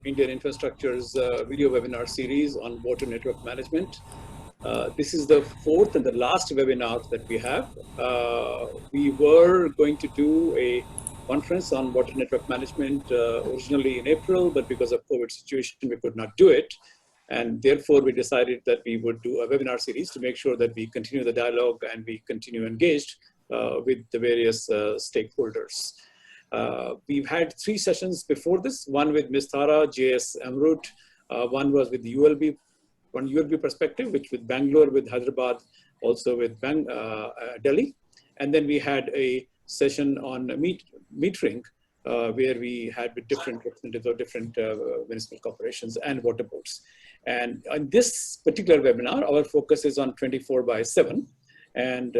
Indian Infrastructure's video webinar series on water network management. This is the fourth and the last webinar that we have. We were going to do a conference on water network management originally in April, but because of COVID situation, we could not do it. And therefore, we decided that we would do a webinar series to make sure that we continue the dialogue and we continue engaged with the various stakeholders. We've had 3 sessions before this, one with Ms. Thara, JS Amrut, one was with the ULB, one ULB perspective, which with Bangalore, with Hyderabad, also with Delhi. And then we had a session on metering, where we had with different representatives of different municipal corporations and water boards. And on this particular webinar, our focus is on 24/7. And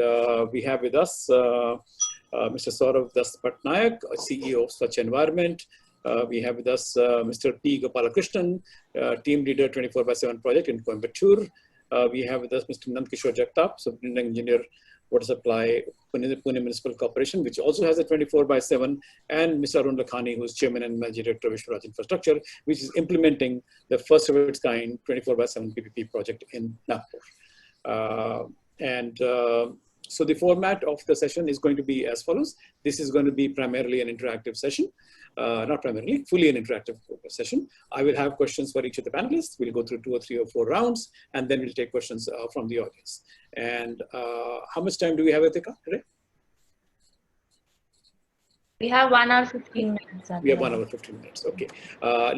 we have with us Mr. Saurav Das Patnaik, CEO of Swachh Environment. We have with us Mr. P. Gopalakrishnan, Team Leader 24/7 Project in Coimbatore. We have with us Mr. Nandkishore Jagtap, Superintendent Engineer, Water Supply, Pune Municipal Corporation, which also has a 24/7, and Mr. Arun Lakhani, who's Chairman and Managing Director of Vishwaraj Infrastructure, which is implementing the first of its kind 24/7 PPP project in Nagpur. So the format of the session is going to be as follows. This is going to be primarily an interactive session, not primarily, fully an interactive session. I will have questions for each of the panelists. We'll go through 2 or 3 or 4 rounds, and then we'll take questions from the audience. And how much time do we have, Atika, today? We have 1 hour 15 minutes. We have 1 hour 15 minutes. Okay.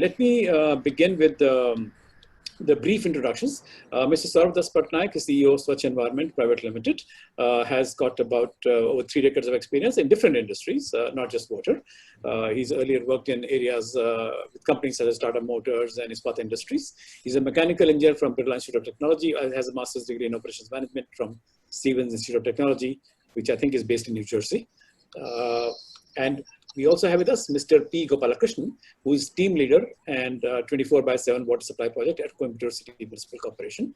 Let me begin with the brief introductions. Mr. Saurav Das Patnaik is CEO of Swachh Environment Private Limited, has got about over 3 decades of experience in different industries, not just water. He's earlier worked in areas with companies such as Tata Motors and Ispat Industries. He's a mechanical engineer from Birla Institute of Technology, has a master's degree in operations management from Stevens Institute of Technology, which I think is based in New Jersey. And we also have with us Mr. P. Gopalakrishnan, who is team leader and 24/7 water supply project at Coimbatore City Municipal Corporation.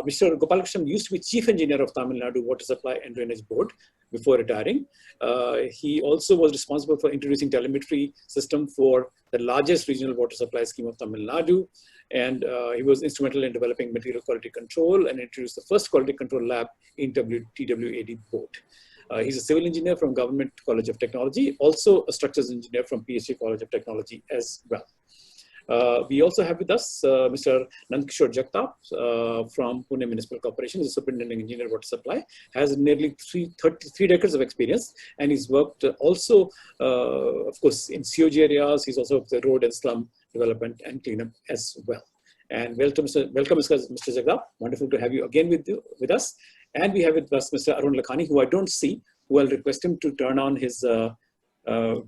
Mr. Gopalakrishnan used to be chief engineer of Tamil Nadu Water Supply and Drainage Board before retiring. He also was responsible for introducing telemetry system for the largest regional water supply scheme of Tamil Nadu. And he was instrumental in developing material quality control and introduced the first quality control lab in TWAD board. He's a civil engineer from Government College of Technology, also a structures engineer from PhD College of Technology as well. We also have with us Mr. Nandkishore Jagtap from Pune Municipal Corporation. He's a superintendent engineer water supply, has nearly 33 decades of experience, and he's worked also, of course, in COG areas. He's also the road and slum development and cleanup as well. And welcome, Mr. Jagtap. Wonderful to have you again with us. And we have with us Mr. Arun Lakhani, who I don't see, who I'll request him to turn on his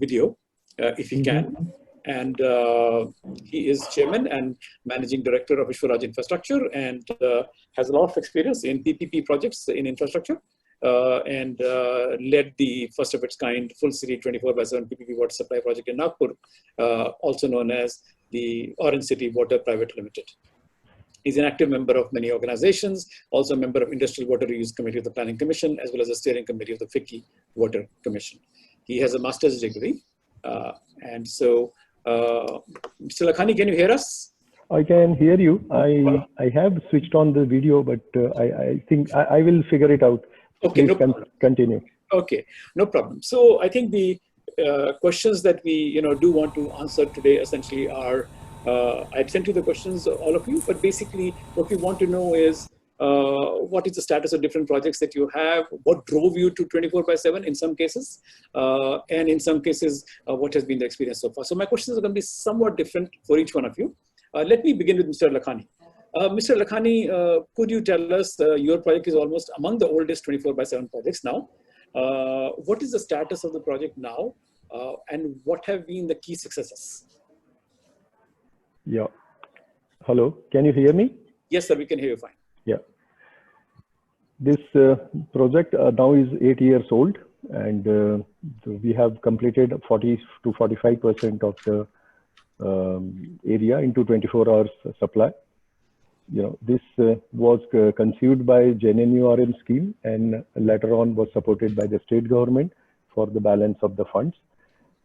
video if he can. And he is chairman and managing director of Vishwaraj Infrastructure and has a lot of experience in PPP projects in infrastructure and led the first of its kind full city 24/7 PPP water supply project in Nagpur, also known as the Orange City Water Private Limited. He's an active member of many organizations, also a member of Industrial Water Reuse Committee of the Planning Commission, as well as the steering committee of the FICCI Water Commission. He has a master's degree. And so, Mr. Lakhani, can you hear us? I can hear you. I have switched on the video, but I think I will figure it out. Okay, Please continue. Okay, no problem. So I think the questions that we do want to answer today essentially are, I've sent you the questions, all of you, but basically what we want to know is what is the status of different projects that you have, what drove you to 24/7 in some cases, and in some cases, what has been the experience so far. So my questions are going to be somewhat different for each one of you. Let me begin with Mr. Lakhani. Mr. Lakhani, could you tell us, your project is almost among the oldest 24/7 projects now. What is the status of the project now, and what have been the key successes? Yeah. Hello, can you hear me? Yes, sir, we can hear you fine. Yeah. This project now is 8 years old, and we have completed 40 to 45% of the area into 24 hours supply. This was conceived by JNNURM scheme, and later on was supported by the state government for the balance of the funds.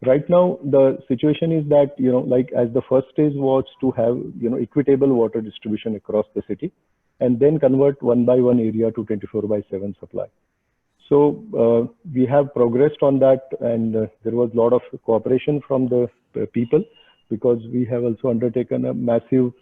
Right now, the situation is that, like as the first stage was to have, equitable water distribution across the city and then convert one by one area to 24/7 supply. So we have progressed on that, and there was a lot of cooperation from the people, because we have also undertaken a massive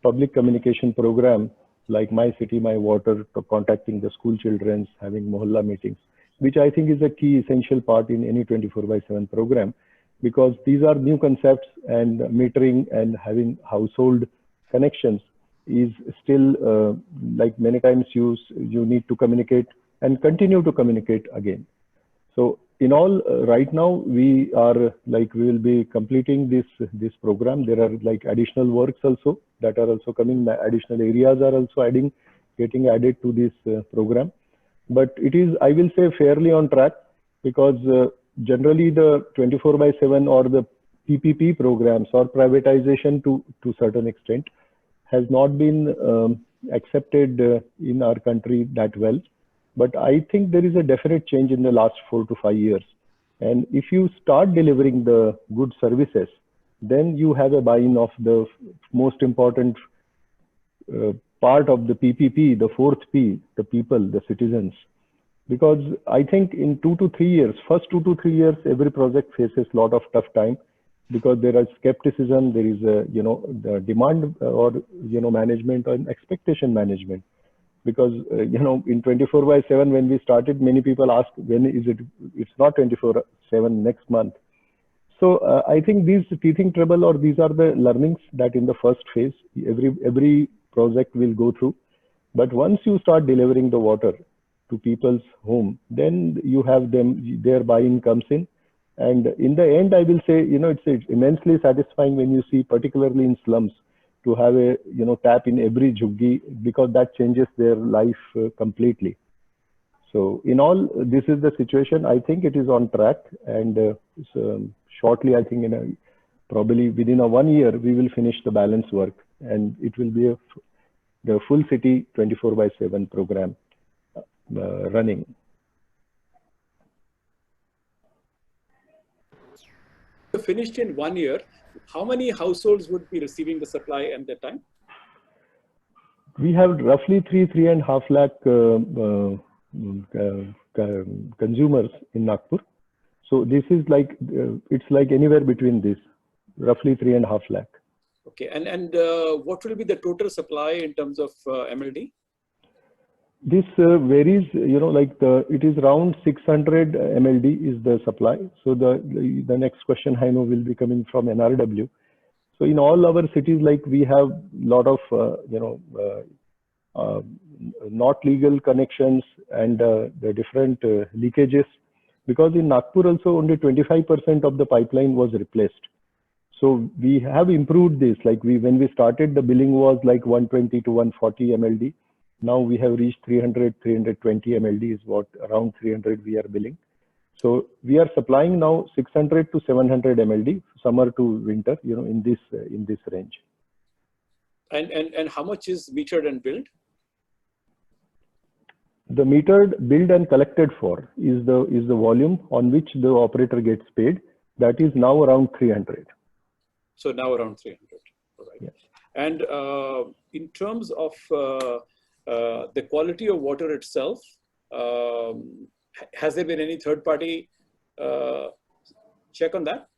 public communication program like My City, My Water, contacting the school children, having mohalla meetings, which I think is a key essential part in any 24/7 program, because these are new concepts, and metering and having household connections is still like many times you need to communicate and continue to communicate again. So in all, right now we are like, we will be completing this program. There are like additional works also that are also coming. Additional areas are also getting added to this program. But it is, I will say, fairly on track, because generally the 24/7 or the PPP programs or privatization to certain extent has not been accepted in our country that well. But I think there is a definite change in the last 4 to 5 years. And if you start delivering the good services, then you have a buy-in of the most important part of the PPP, the fourth P, the people, the citizens. Because I think in 2 to 3 years, first 2 to 3 years, every project faces a lot of tough time, because there is skepticism, there is the demand or management and expectation management. Because in 24/7 when we started, many people ask, when is it? It's not 24/7 next month. So I think these teething trouble, or these are the learnings that in the first phase every project will go through. But once you start delivering the water to people's home, then you have their buy-in comes in. And in the end, I will say, it's immensely satisfying when you see, particularly in slums, to have a tap in every jhuggi, because that changes their life completely. So in all, this is the situation. I think it is on track, and shortly, I think probably within 1 year, we will finish the balance work, and it will be the full city 24/7 program running. Finished in 1 year, how many households would be receiving the supply at that time? We have roughly 3.5 lakh consumers in Nagpur. So this is like, it's like anywhere between this, roughly 3.5 lakh. Okay, and what will be the total supply in terms of MLD? This varies, it is around 600 MLD is the supply. So the next question I know will be coming from NRW. So in all our cities, like we have a lot of, not legal connections and the different leakages, because in Nagpur also only 25% of the pipeline was replaced. So we have improved this. Like when we started, the billing was like 120 to 140 MLD. Now we have reached 300, 320 MLD is what, around 300 we are billing. So we are supplying now 600 to 700 MLD, summer to winter, in this range. And how much is metered and billed? The metered, billed and collected for is the volume on which the operator gets paid. That is now around 300. So now around 300. All right. Yeah. And in terms of the quality of water itself, has there been any third party check on that?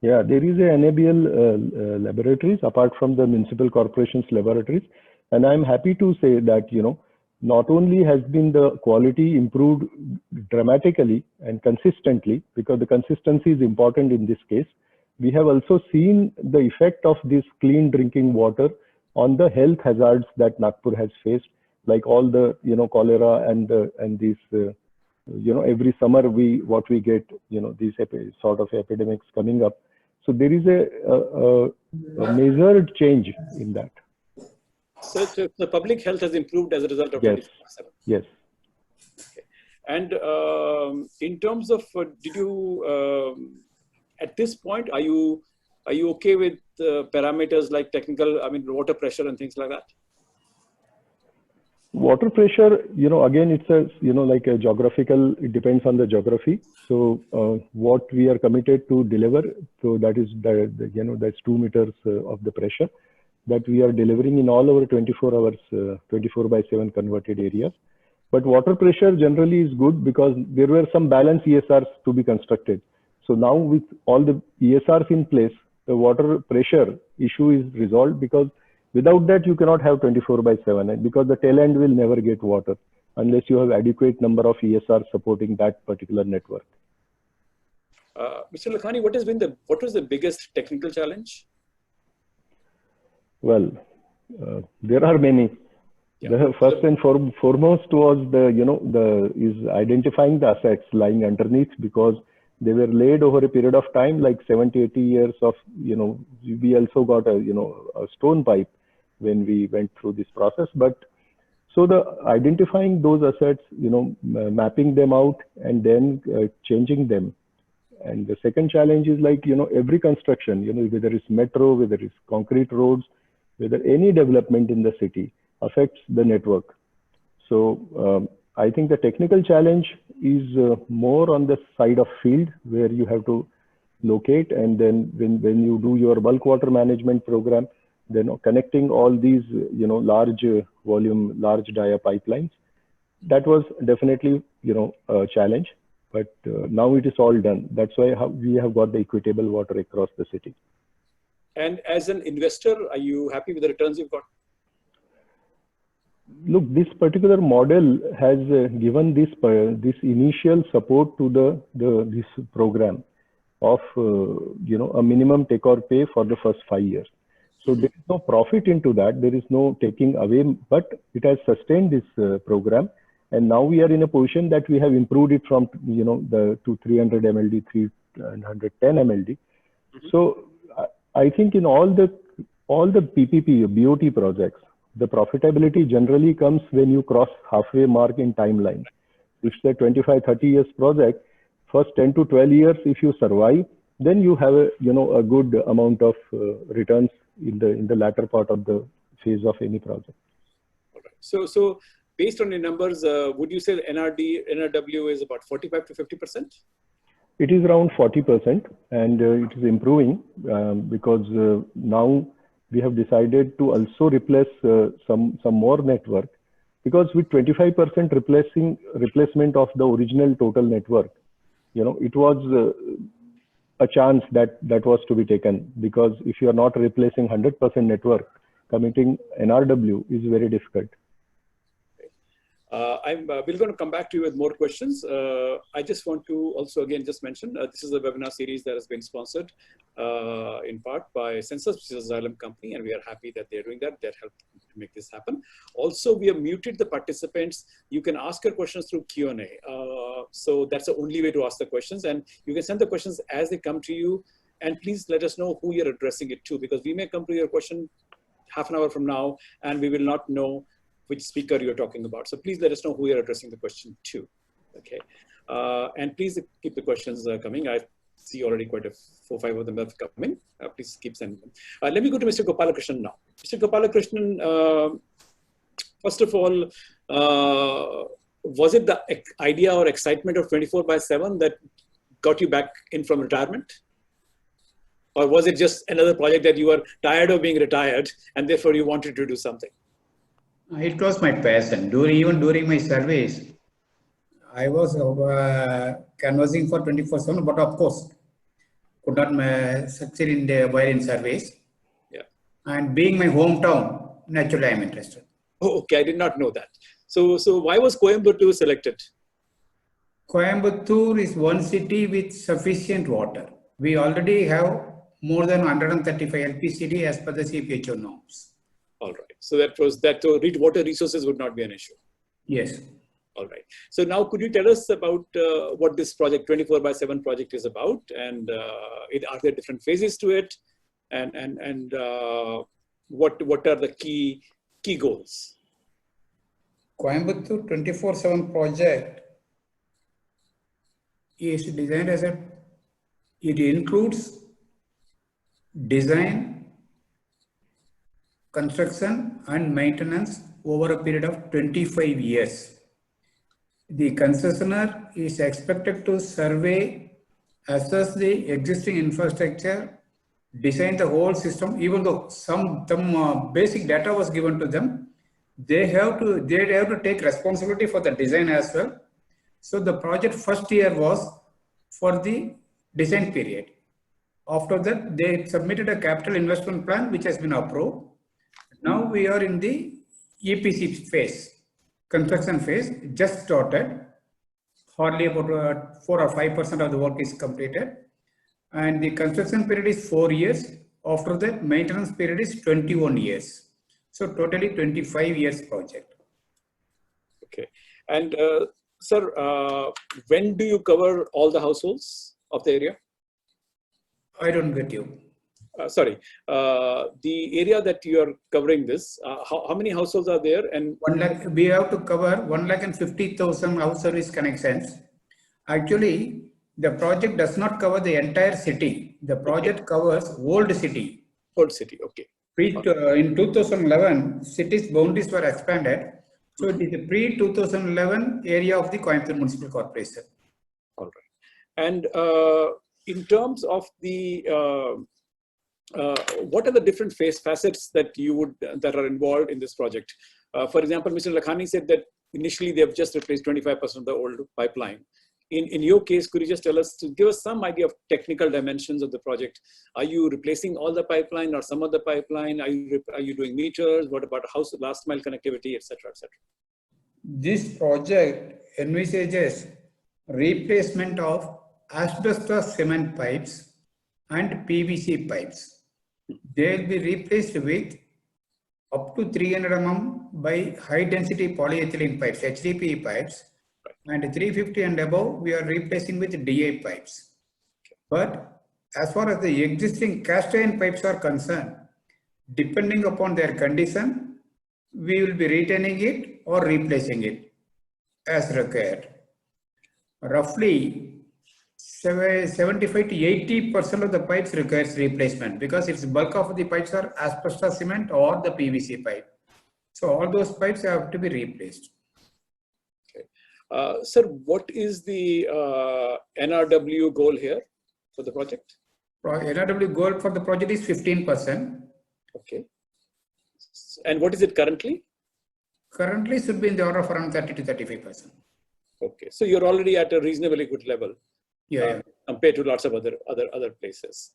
Yeah, there is a NABL laboratories apart from the municipal corporations laboratories. And I'm happy to say that, not only has been the quality improved dramatically and consistently, because the consistency is important in this case, we have also seen the effect of this clean drinking water on the health hazards that Nagpur has faced, like all the, cholera and these, every summer what we get, these sort of epidemics coming up. So there is a measured change in that. So the public health has improved as a result of 24/7. Yes. Okay. And in terms of, did you, at this point, are you okay with parameters like technical, water pressure and things like that? Water pressure, again, it's a, like a geographical, it depends on the geography. So what we are committed to deliver, so that is, that's 2 meters of the pressure that we are delivering in all our 24 hours, 24/7 converted areas. But water pressure generally is good because there were some balance ESRs to be constructed. So now with all the ESRs in place, the water pressure issue is resolved, because without that, you cannot have 24/7, and because the tail end will never get water unless you have adequate number of ESRs supporting that particular network. Mr. Lakhani, what was the biggest technical challenge? Well, there are many. Yeah. The first and foremost was is identifying the assets lying underneath, because they were laid over a period of time, like 70, 80 years of, we also got a stone pipe when we went through this process. But so the identifying those assets, mapping them out and then changing them. And the second challenge is like, every construction, whether it's metro, whether it's concrete roads, whether any development in the city affects the network. So I think the technical challenge is more on the side of field, where you have to locate, and then when you do your bulk water management program, then connecting all these large volume, large dia pipelines, that was definitely a challenge. But now it is all done. That's why we have got the equitable water across the city. And as an investor, are you happy with the returns you've got? Look, this particular model has given this initial support to this program of a minimum take or pay for the first 5 years. So there is no profit into that. There is no taking away, but it has sustained this program. And now we are in a position that we have improved it from to 300 MLD, 310 MLD. So I think in all the PPP, BOT projects, the profitability generally comes when you cross halfway mark in timeline. If it's a 25, 30 years project, first 10 to 12 years, if you survive, then you have a good amount of returns in the latter part of the phase of any project. All right. So based on the numbers, would you say the NRW is about 45 to 50%? It is around 40%, and it is improving because now we have decided to also replace some more network, because with 25% replacement of the original total network, it was a chance that was to be taken, because if you are not replacing 100% network, committing NRW is very difficult. We're going to come back to you with more questions. I just want to also again just mention this is a webinar series that has been sponsored in part by Census, which is a Xylem company, and we are happy that they're doing that. They're helping to make this happen. Also, we have muted the participants. You can ask your questions through Q&A. So that's the only way to ask the questions, and you can send the questions as they come to you. And please let us know who you're addressing it to, because we may come to your question half an hour from now, and we will not know which speaker you're talking about. So please let us know who you're addressing the question to. Okay, and please keep the questions coming. I see already quite 4 or 5 of them have come in. Please keep sending them. Let me go to Mr. Gopalakrishnan now. Mr. Gopalakrishnan, first of all, was it the idea or excitement of 24/7 that got you back in from retirement? Or was it just another project that you were tired of being retired and therefore you wanted to do something? It was my passion. Even during my service, I was canvassing for 24/7, but of course, could not succeed while in service. Yeah. And being my hometown, naturally I am interested. Oh, okay. I did not know that. So why was Coimbatore selected? Coimbatore is one city with sufficient water. We already have more than 135 LPCD as per the CPHO norms. All right. So water resources would not be an issue. Yes. All right. So now could you tell us about what this project 24/7 project is about, and are there different phases to it, and what are the key goals? Coimbatore 24/7 project is designed as it includes design, construction and maintenance over a period of 25 years. The concessionaire is expected to survey, assess the existing infrastructure, design the whole system. Even though some basic data was given to them, they have to take responsibility for the design as well. So the project first year was for the design period. After that, they submitted a capital investment plan which has been approved. Now we are in the EPC phase, construction phase, just started. Hardly about 4 or 5% of the work is completed. And the construction period is 4 years. After that, maintenance period is 21 years. So totally 25 years project. Okay. And sir, when do you cover all the households of the area? I don't get you. Sorry, the area that you are covering this, how many households are there? And 1 lakh, we have to cover 1,50,000 house service connections. Actually, the project does not cover the entire city. The project covers old city. Old city, okay. In 2011, city's boundaries were expanded. So it is the pre-2011 area of the Coimbatore Municipal Corporation. All right. And in terms of the what are the different facets that that are involved in this project? For example, Mr. Lakhani said that initially they have just replaced 25% of the old pipeline. In your case, could you just tell us, to give us some idea of technical dimensions of the project? Are you replacing all the pipeline or some of the pipeline? Are you doing meters? What about house last mile connectivity, etc., etc.? This project envisages replacement of asbestos cement pipes and PVC pipes. They will be replaced with up to 300 mm by high density polyethylene pipes, HDPE pipes, and 350 and above we are replacing with DI pipes. But as far as the existing cast iron pipes are concerned, depending upon their condition, we will be retaining it or replacing it as required. Roughly 75 to 80% of the pipes requires replacement because its bulk of the pipes are asbestos cement or the PVC pipe. So all those pipes have to be replaced. Okay. Sir, what is the NRW goal here for the project? NRW goal for the project is 15%. Okay. And what is it currently? Currently should be in the order of around 30 to 35%. Okay. So you're already at a reasonably good level. Yeah. Compared to lots of other places.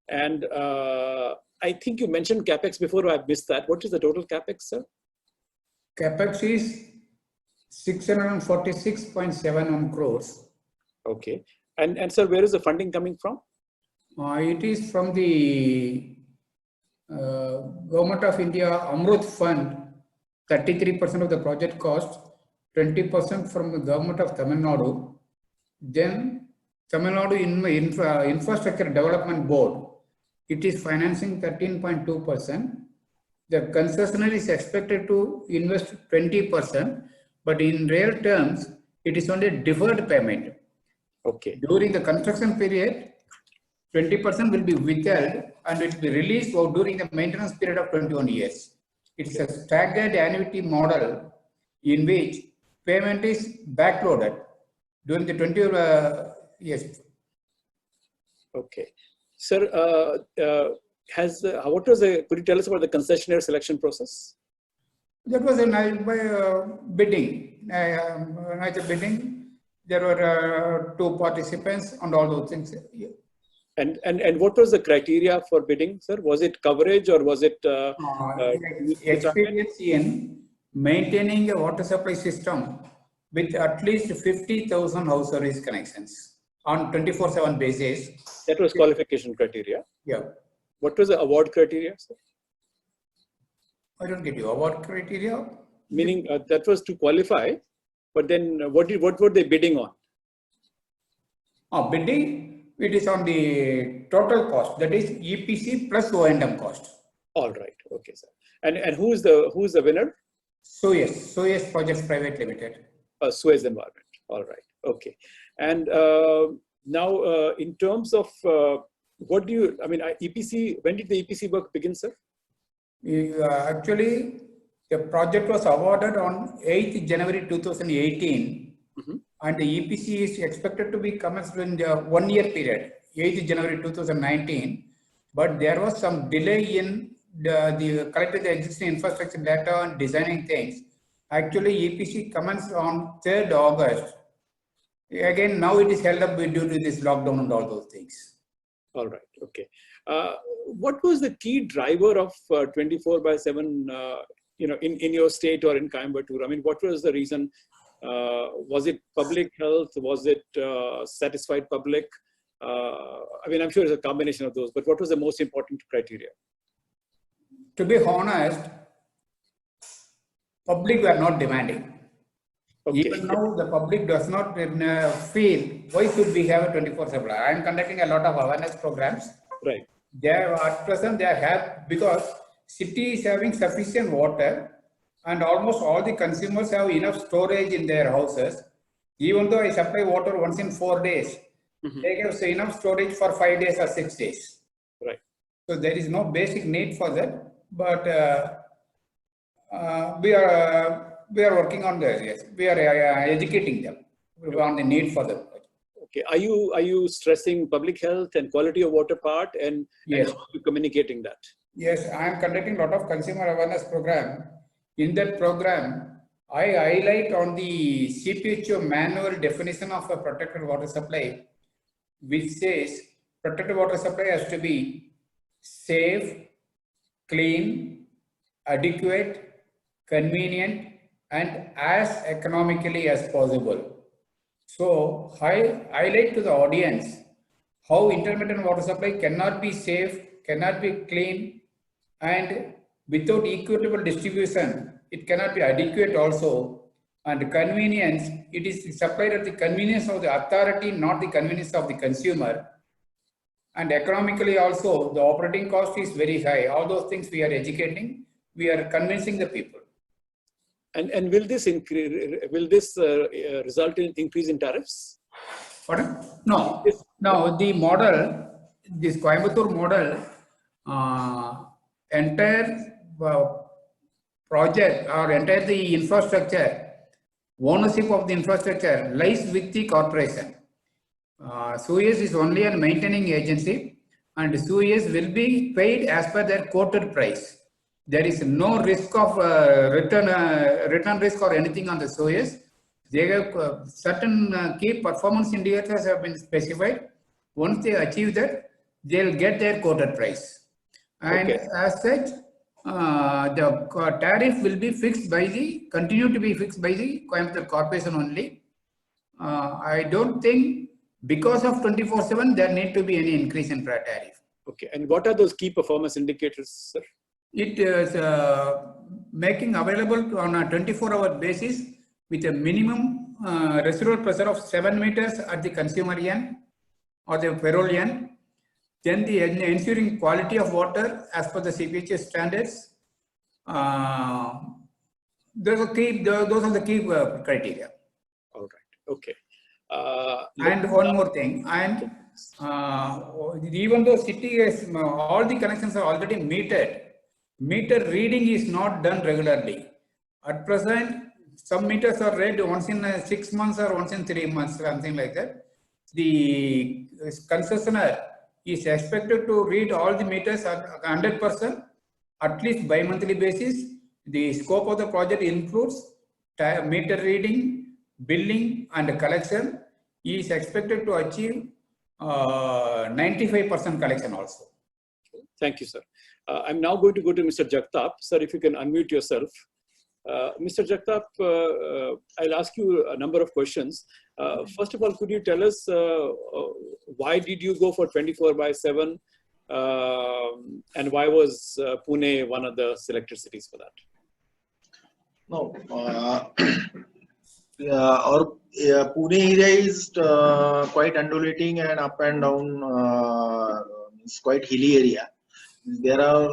And I think you mentioned CapEx before, I missed that. What is the total CapEx, sir? CapEx is 646.71 crores. Okay. And sir, where is the funding coming from? It is from the Government of India Amrut Fund, 33% of the project cost, 20% from the Government of Tamil Nadu. Then Tamil Nadu Infrastructure Development Board, it is financing 13.2%. The concessionaire is expected to invest 20%, but in real terms, it is only deferred payment. Okay. During the construction period, 20% will be withheld and it will be released during the maintenance period of 21 years. It's a staggered annuity model in which payment is backloaded during the 20 yes. Okay. Sir, could you tell us about the concessionaire selection process? That was a bidding. Bidding. There were 2 participants and all those things. Yeah. And what was the criteria for bidding, sir? Was it coverage or was it experience in maintaining a water supply system with at least 50,000 house service connections on 24/7 basis? That was qualification criteria. Yeah. What was the award criteria, sir? I don't get you. Award criteria? Meaning that was to qualify, but then what were they bidding on? Bidding, it is on the total cost, that is EPC plus O&M cost. All right. Okay, sir. And who is the winner? Suez Projects Private Limited. Suez Environment. All right. Okay. And now, in terms of EPC, when did the EPC work begin, sir? Actually, The project was awarded on 8th January 2018, and the EPC is expected to be commenced in the 1 year period, 8th January 2019. But there was some delay in the collecting the existing infrastructure data and designing things. Actually, EPC commenced on 3rd August. Again, now it is held up due to this lockdown and all those things. All right. Okay. What was the key driver of 24/7? In your state or in Coimbatore? I mean, what was the reason? Was it public health? Was it satisfied public? I mean, I'm sure it's a combination of those, but what was the most important criteria? To be honest, public were not demanding. Okay. Even now, the public does not feel, why should we have a 24/7? I am conducting a lot of awareness programs. Right. At present, they have, because city is having sufficient water and almost all the consumers have enough storage in their houses. Even though I supply water once in 4 days, they have enough storage for 5 days or 6 days. Right. So there is no basic need for that, but we are working on this. Yes, we are educating them on the need for them. Okay. Are you stressing public health and quality of water part, and Yes, how are you communicating that? yes, I am conducting a lot of consumer awareness program. In that program, I highlight on the CPHO manual definition of a protected water supply, which says protected water supply has to be safe, clean, adequate, convenient, and as economically as possible. So I highlight to the audience how intermittent water supply cannot be safe, cannot be clean, and without equitable distribution, it cannot be adequate also. And convenience, it is supplied at the convenience of the authority, not the convenience of the consumer. And economically also, the operating cost is very high. All those things we are educating, we are convincing the people. And will this result in increase in tariffs? Pardon? No. Now the model, this Coimbatore model, entire project or entire the infrastructure, ownership of the infrastructure lies with the corporation. SUEZ is only a maintaining agency, and SUEZ will be paid as per their quoted price. There is no risk of return risk or anything on the SUEZ. They have certain key performance indicators have been specified. Once they achieve that, they will get their quoted price. And as such, the tariff will be fixed by continue to be fixed by the Coimbatore Corporation only. I don't think because of 24/7 there need to be any increase in tariff. Okay, and what are those key performance indicators, sir? It is making available on a 24-hour basis with a minimum residual pressure of 7 meters at the consumer end or the ferrule end. Then the ensuring quality of water as per the CPHS standards. Those are the key criteria. All right. Okay. And one more thing, and even though city is all the connections are already metered, meter reading is not done regularly. At present, some meters are read once in 6 months or once in 3 months, something like that. The concessionaire is expected to read all the meters at 100%, at least bi-monthly basis. The scope of the project includes meter reading, billing, and collection. He is expected to achieve 95% collection also. Thank you, sir. I'm now going to go to Mr. Jagtap. Sir, if you can unmute yourself. Mr. Jagtap, I'll ask you a number of questions. First of all, could you tell us why did you go for 24/7 and why was Pune one of the selected cities for that? No, Pune area is quite undulating and up and down. It's quite hilly area. There are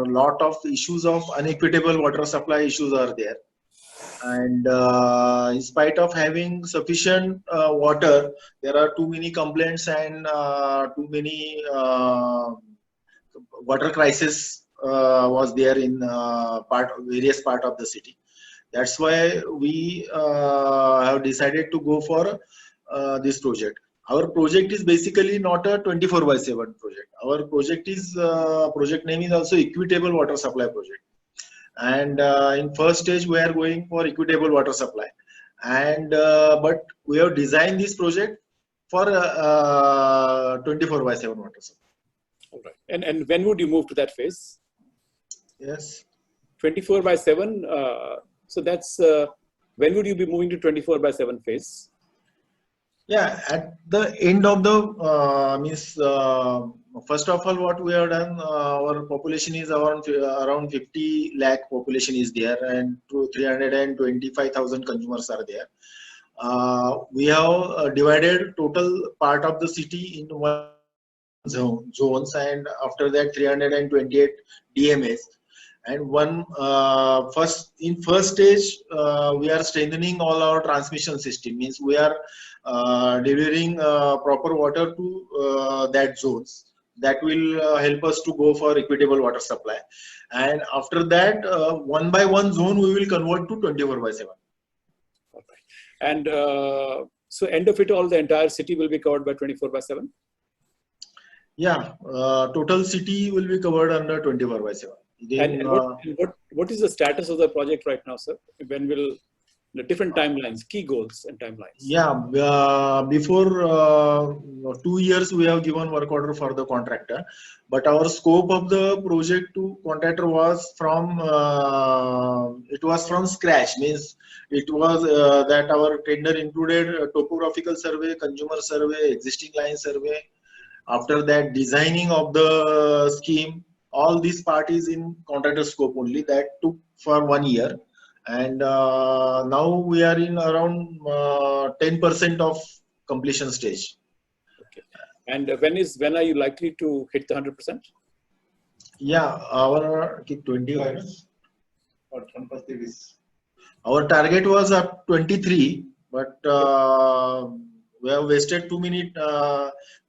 a lot of issues of unequitable water supply issues are there, and in spite of having sufficient water, there are too many complaints and too many water crises was there in various part of the city. That's why we have decided to go for this project. Our project is basically not a 24/7 project. Our project is project name is also Equitable Water Supply Project. And in first stage we are going for equitable water supply, and but we have designed this project for 24/7 water supply. All right. And when would you move to that phase? Yes. 24/7. So that's when would you be moving to 24/7 phase? Yeah, at the end of the first of all, what we have done, our population is around 50 lakh population is there, and 325,000 consumers are there. We have divided total part of the city into one zones, and after that 328 DMAs. And one first stage we are strengthening all our transmission system, means we are delivering proper water to that zones. That will help us to go for equitable water supply. And after that, one by one zone we will convert to 24/7. All right. And so end of it all, the entire city will be covered by 24/7? Yeah, total city will be covered under 24/7. Then, And what is the status of the project right now, sir? When will the different timelines, key goals and timelines? yeah, before 2 years we have given work order for the contractor, but our scope of the project to contractor was from scratch, means it was that our tender included a topographical survey, consumer survey, existing line survey. After that, designing of the scheme. All these parties in contractor scope only. That took for 1 year, and now we are in around 10% of completion stage. Okay. And when are you likely to hit the 100%? Yeah, our 20 our target was up 23, but we have wasted too many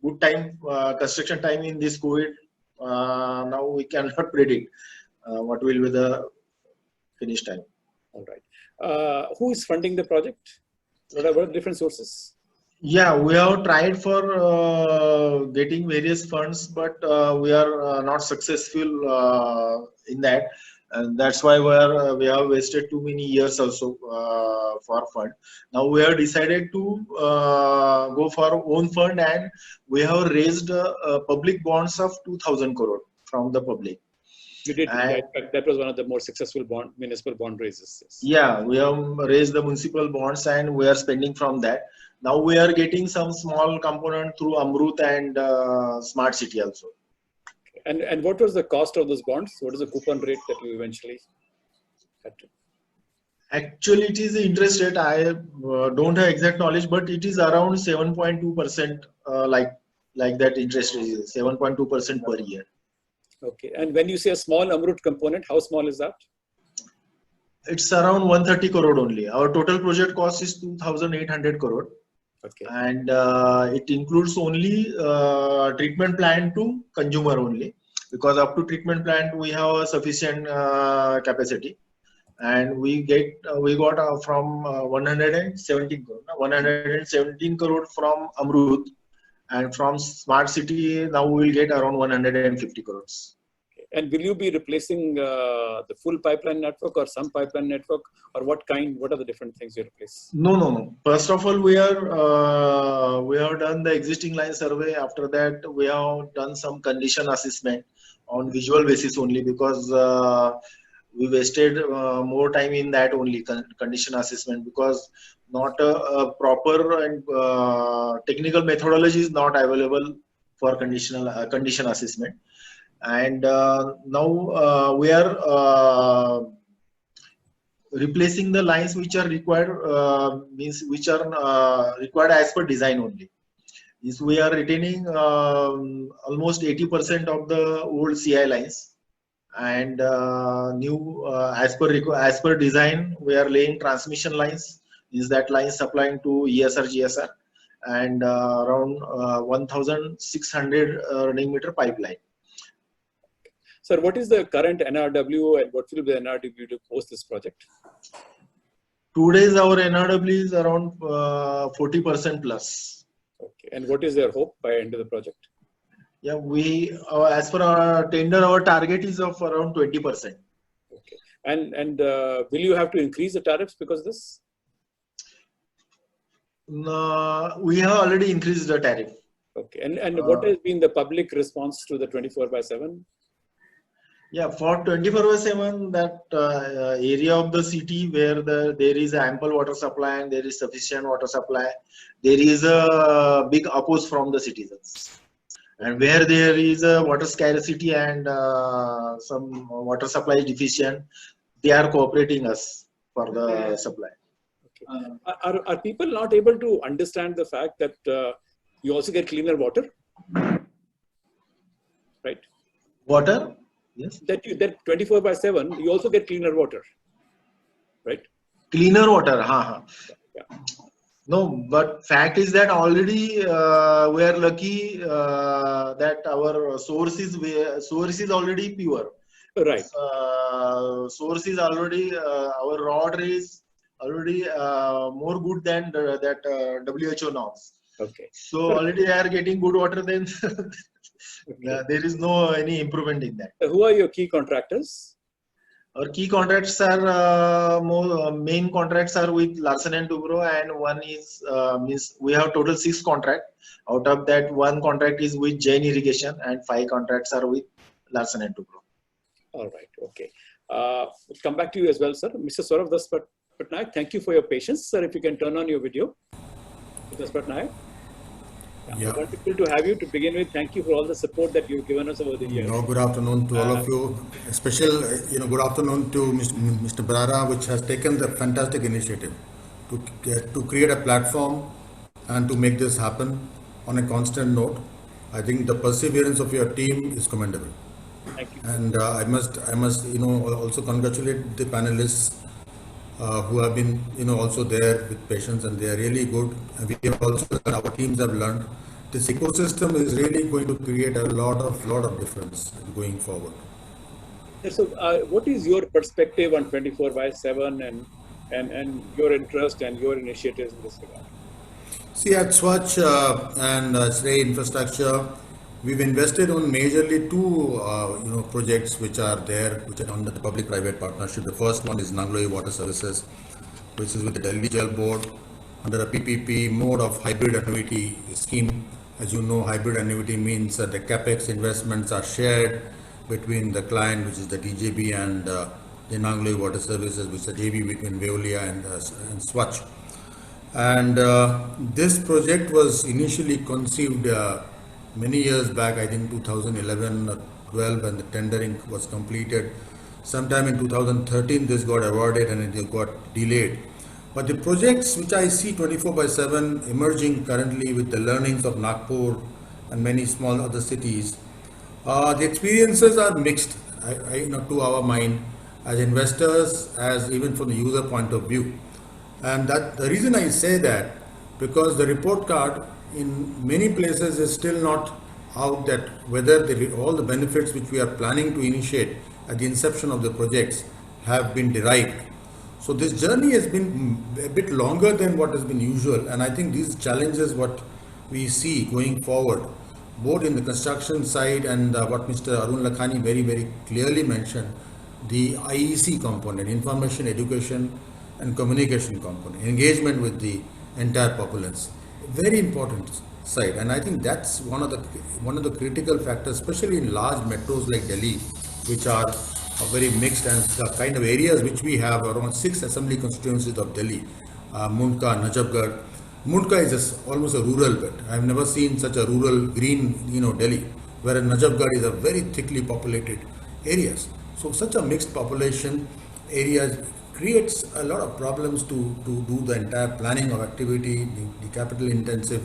good time construction time in this COVID. Now we cannot predict what will be the finish time. All right. Who is funding the project? What are the different sources? Yeah, we have tried for getting various funds, but we are not successful in that, and that's why we have wasted too many years also for fund. Now we have decided to go for our own fund, and we have raised public bonds of 2,000 crore from the public. You did. That was one of the more successful municipal bond raises. Yes. Yeah, we have raised the municipal bonds, and we are spending from that. Now we are getting some small component through Amrut and Smart City also. And what was the cost of those bonds? What is the coupon rate that you eventually had to? Actually, it is the interest rate. I don't have exact knowledge, but it is around 7.2%. Like that interest rate is 7.2% per year. Okay. And when you say a small Amrut component, how small is that? It's around 130 crore only. Our total project cost is 2,800 crore. Okay. And it includes only treatment plant to consumer only, because up to treatment plant we have a sufficient capacity, and we got from 117 crore from Amrut, and from Smart City now we will get around 150 crores. And will you be replacing the full pipeline network or some pipeline network, or what are the different things you replace? No. First of all, we have done the existing line survey. After that, we have done some condition assessment on visual basis only, because we wasted more time in that only condition assessment, because not a proper and technical methodology is not available for condition assessment. And now we are replacing the lines which are required, which are required as per design only. Means we are retaining almost 80% of the old CI lines, and new as per design we are laying transmission lines. Is that line supplying to ESR GSR, and around 1,600 running meter pipeline. Sir, what is the current NRW and what will be the NRW to post this project? Today's our NRW is around 40% plus. Okay. And what is their hope by end of the project? Yeah, we as per our tender, our target is of around 20%. Okay. And will you have to increase the tariffs because of this? We have already increased the tariff. Okay. And what has been the public response to the 24/7? Yeah, for 24/7, that area of the city where there is ample water supply and there is sufficient water supply, there is a big oppose from the citizens. And where there is a water scarcity and some water supply is deficient, they are cooperating us for the supply. Okay. Are people not able to understand the fact that you also get cleaner water? Right? Water? Yes. That 24/7, you also get cleaner water, right? Cleaner water, Yeah. No, but fact is that already we are lucky that our source is already pure. Right. Source is already our raw water is already more good than that WHO norms. Okay. So already they are getting good water. Then there is no any improvement in that. Who are your key contractors? Our key contracts are main contracts are with Larsen and Toubro, and one is means we have total 6 contracts. Out of that, 1 contract is with Jain Irrigation, and 5 contracts are with Larsen and Toubro. All right. Okay. We'll come back to you as well, sir. Mr. Saurav Das Patnaik, thank you for your patience, sir. If you can turn on your video, Mr. Patnaik. Yeah. Wonderful to have you to begin with. Thank you for all the support that you've given us over the years. Good afternoon to all of you. A special, good afternoon to Mr. Brara, which has taken the fantastic initiative to create a platform and to make this happen on a constant note. I think the perseverance of your team is commendable. Thank you. And I must, also congratulate the panelists who have been, also there with patience, and they are really good. And we have also, our teams have learned. This ecosystem is really going to create a lot of difference going forward. So, what is your perspective on 24/7 and your interest and your initiatives in this regard? See, at Swachh and Shrey Infrastructure, we've invested on majorly 2 projects which are there, which are under the public-private partnership. The first one is Nangloi Water Services, which is with the Delhi Jal Board under a PPP mode of hybrid annuity scheme. As you know, hybrid annuity means that the capex investments are shared between the client, which is the DJB, and the Nangloi Water Services, which is the JV between Veolia and Swachh. And this project was initially conceived many years back, I think 2011 or 12, and the tendering was completed. Sometime in 2013, this got awarded and it got delayed. But the projects which I see 24/7 emerging currently with the learnings of Nagpur and many small other cities, the experiences are mixed, to our mind, as investors, as even from the user point of view. And that the reason I say that, because the report card in many places is still not out, that whether all the benefits which we are planning to initiate at the inception of the projects have been derived. So this journey has been a bit longer than what has been usual, and I think these challenges what we see going forward, both in the construction side and what Mr. Arun Lakhani very, very clearly mentioned, the IEC component, information, education and communication component, engagement with the entire populace, very important side. And I think that's one of the critical factors, especially in large metros like Delhi, which are very mixed, and the kind of areas which we have around 6 assembly constituencies of Delhi, Mundka, Najafgarh. Mundka is almost a rural bit. I've never seen such a rural green, Delhi, whereas Najafgarh is a very thickly populated areas. So such a mixed population areas creates a lot of problems to do the entire planning of activity, the capital intensive,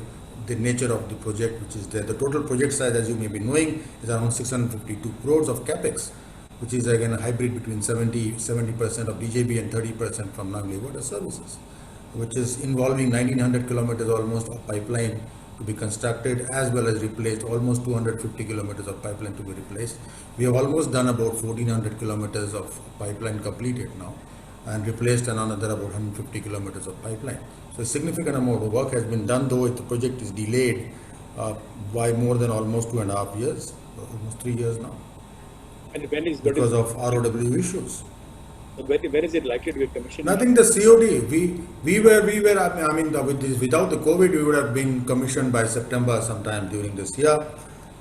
the nature of the project which is there. The total project size, as you may be knowing, is around 652 crores of capex, which is again a hybrid between 70% of DJB and 30% from Nangloi Water Services, which is involving 1900 kilometers almost of pipeline to be constructed as well as replaced, almost 250 kilometers of pipeline to be replaced. We have almost done about 1400 kilometers of pipeline completed now and replaced another about 150 kilometers of pipeline. So a significant amount of work has been done, though the project is delayed by more than almost 2.5 years, almost 3 years now. And when is because of ROW issues. When is it likely to get commissioned? I think the COD, we were, I mean, without the COVID, we would have been commissioned by September sometime during this year.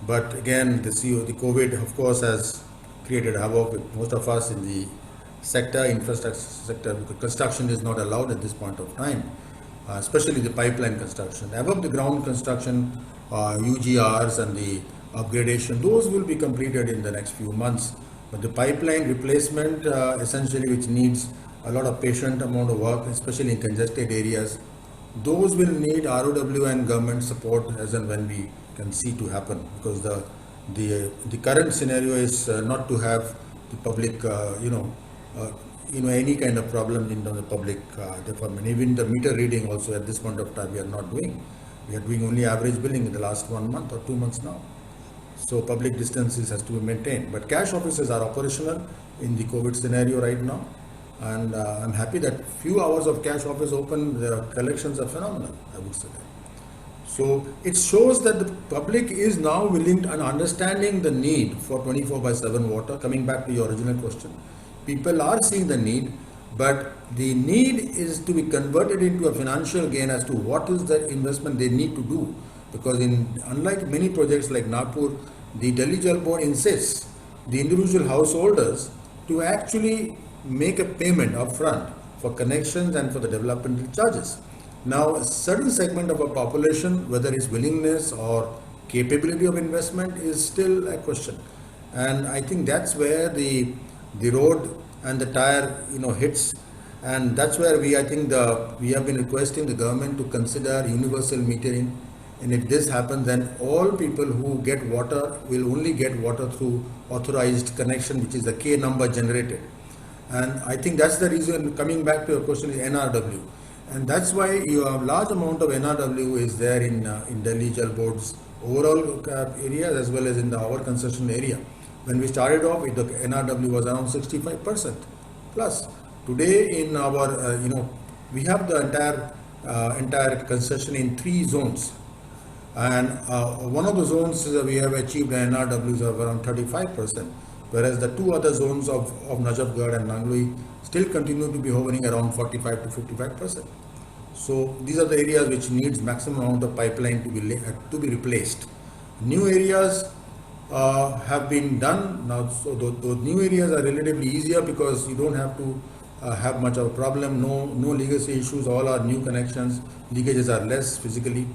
But again, the COVID, of course, has created havoc with most of us in the sector, infrastructure sector, because construction is not allowed at this point of time, especially the pipeline construction. Above the ground construction, UGRs and the upgradation, those will be completed in the next few months. But the pipeline replacement, essentially, which needs a lot of patient amount of work, especially in congested areas, those will need ROW and government support as and when we can see to happen. Because the current scenario is not to have the public, any kind of problem in terms of public deferment. Even the meter reading also at this point of time we are not doing. We are doing only average billing in the last 1 month or 2 months now. So public distances has to be maintained. But cash offices are operational in the COVID scenario right now. And I'm happy that few hours of cash office open, the collections are phenomenal, I would say that. So it shows that the public is now willing and understanding the need for 24/7 water. Coming back to your original question, people are seeing the need, but the need is to be converted into a financial gain as to what is the investment they need to do. Because unlike many projects like Nagpur, the Delhi Jal Board insists the individual householders to actually make a payment upfront for connections and for the developmental charges. Now, a certain segment of a population, whether it's willingness or capability of investment, is still a question. And I think that's where the road and the tire, hits. And that's where we have been requesting the government to consider universal metering. And if this happens, then all people who get water will only get water through authorized connection, which is the K number generated. And I think that's the reason, coming back to your question, is NRW. And that's why you have large amount of NRW is there in Delhi Jal Board's overall area as well as in our concession area. When we started off, the NRW was around 65% plus. Today in our, we have the entire concession in 3 zones. And one of the zones we have achieved NRWs of around 35%, whereas the 2 other zones of Najafgarh and Nangloi still continue to be hovering around 45 to 55%. So these are the areas which needs maximum amount of pipeline to be replaced. New areas have been done now, so those new areas are relatively easier because you don't have to have much of a problem. No legacy issues. All are new connections. Leakages are less physically.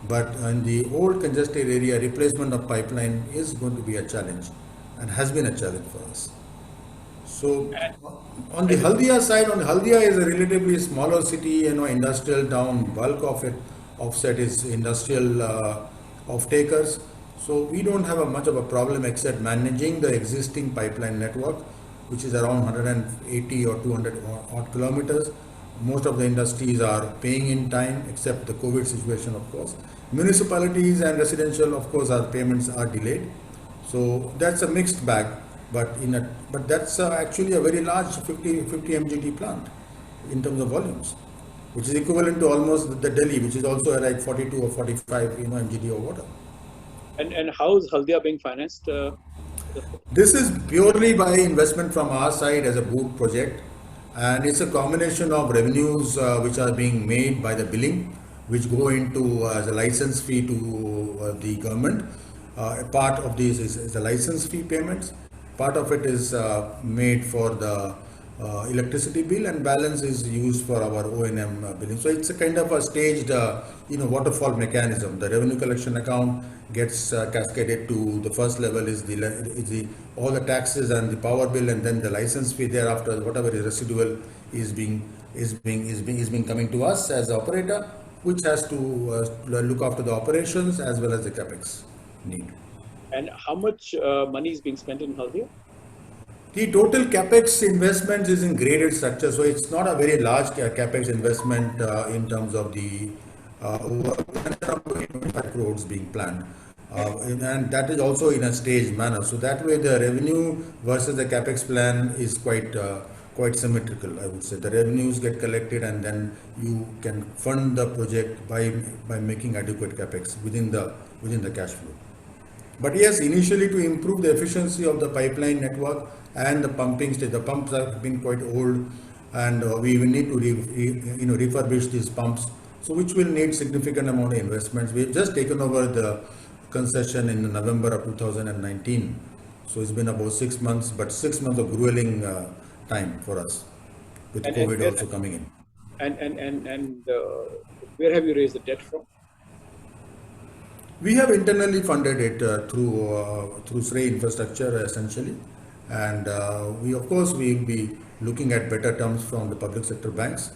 But in the old congested area, replacement of pipeline is going to be a challenge and has been a challenge for us. So on the Haldia side, Haldia is a relatively smaller city, industrial town. Bulk of it offset is industrial off-takers. So we don't have much of a problem except managing the existing pipeline network, which is around 180 or 200 odd kilometers. Most of the industries are paying in time, except the COVID situation, of course. Municipalities and residential, of course, our payments are delayed. So that's a mixed bag, but that's actually a very large 50 MGT plant in terms of volumes, which is equivalent to almost the Delhi, which is also like 42 or 45 MGT of water. And how is Haldia being financed? This is purely by investment from our side as a BOOT project. And it's a combination of revenues which are being made by the billing, which go into as a license fee to the government. A part of this is the license fee payments. Part of it is made for the electricity bill, and balance is used for our O&M billing. So it's a kind of a staged, waterfall mechanism. The revenue collection account gets cascaded to the first level is all the taxes and the power bill, and then the license fee. Thereafter, whatever is residual is coming to us as the operator, which has to look after the operations as well as the capex need. And how much money is being spent in Haldia? The total capex investment is in graded structure, so it's not a very large capex investment in terms of the over around 25 crores being planned. And that is also in a staged manner. So that way the revenue versus the capex plan is quite symmetrical, I would say. The revenues get collected and then you can fund the project by making adequate capex within the cash flow. But yes, initially to improve the efficiency of the pipeline network and the pumping stage, the pumps have been quite old, and we will need to refurbish these pumps, so which will need significant amount of investments. We've just taken over the concession in November of 2019, so it's been about 6 months, but 6 months of grueling time for us, with COVID also coming in. And where have you raised the debt from? We have internally funded it through SRE infrastructure essentially, and we will be looking at better terms from the public sector banks,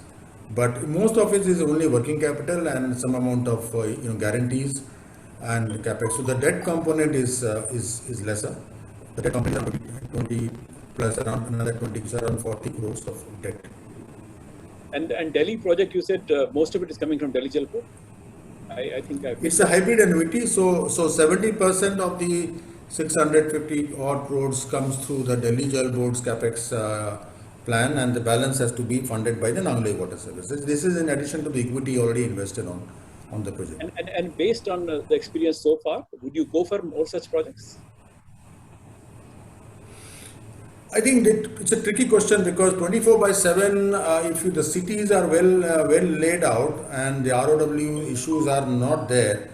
but most of it is only working capital and some amount of guarantees and capex. So the debt component is lesser. The debt component is 20 plus around another 20, around 40 crores of debt. And Delhi project, you said most of it is coming from Delhi Jalpur. I think it's a hybrid annuity. So 70% of the 650 odd crores comes through the Delhi Jal Board's capex plan, and the balance has to be funded by the Nangli Water Services. This is in addition to the equity already invested on the project. And based on the experience so far, would you go for more such projects? I think it's a tricky question because 24/7, if the cities are well laid out and the ROW issues are not there,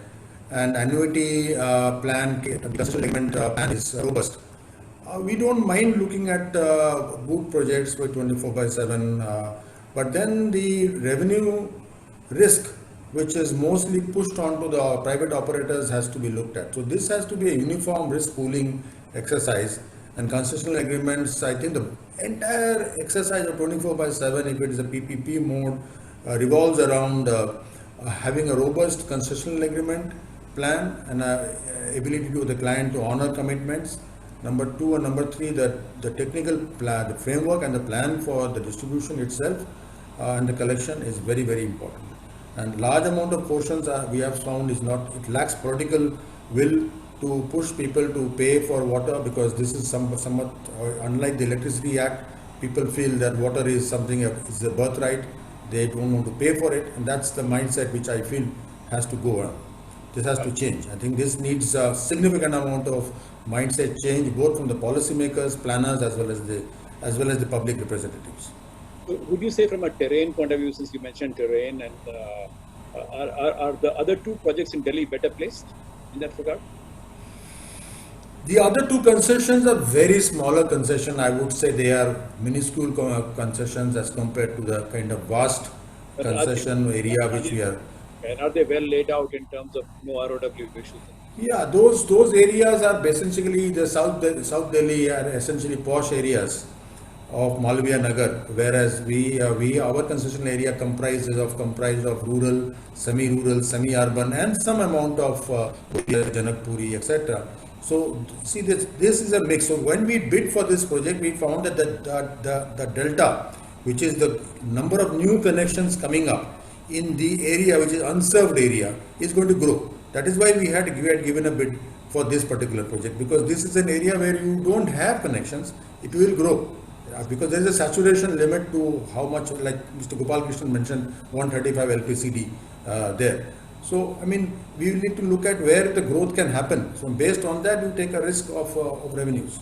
and annuity plan, plan is robust, we don't mind looking at good projects for 24/7. But then the revenue risk, which is mostly pushed onto the private operators, has to be looked at. So this has to be a uniform risk pooling exercise. And concessional agreements, I think the entire exercise of 24/7, if it is a PPP mode, revolves around having a robust concessional agreement plan and ability to the client to honor commitments. Number two and number three, the technical plan, the framework and the plan for the distribution itself and the collection is very, very important. And large amount of portions we have found it lacks political will to push people to pay for water, because this is somewhat unlike the Electricity Act. People feel that water is something, is a birthright. They don't want to pay for it, and that's the mindset which I feel has to go on. This has to change. I think this needs a significant amount of mindset change, both from the policymakers, planners, as well as the public representatives. Would you say from a terrain point of view, since you mentioned terrain, and are the other two projects in Delhi better placed in that regard? The other two concessions are very smaller concession. I would say they are minuscule concessions as compared to the kind of vast concession area which we are. And are they well laid out in terms of no ROW issues? Yeah, those areas are essentially the South Delhi are essentially posh areas of Malviya Nagar, whereas our concession area comprises of rural, semi-rural, semi-urban, and some amount of Janakpuri, etc. So see, this is a mix. So when we bid for this project, we found that the delta, which is the number of new connections coming up in the area which is unserved area, is going to grow. That is why we had given a bid for this particular project, because this is an area where you don't have connections. It will grow because there is a saturation limit to how much, like Mr. Gopal Krishnan mentioned, 135 LPCD there. So, I mean, we need to look at where the growth can happen. So, based on that, you take a risk of revenues.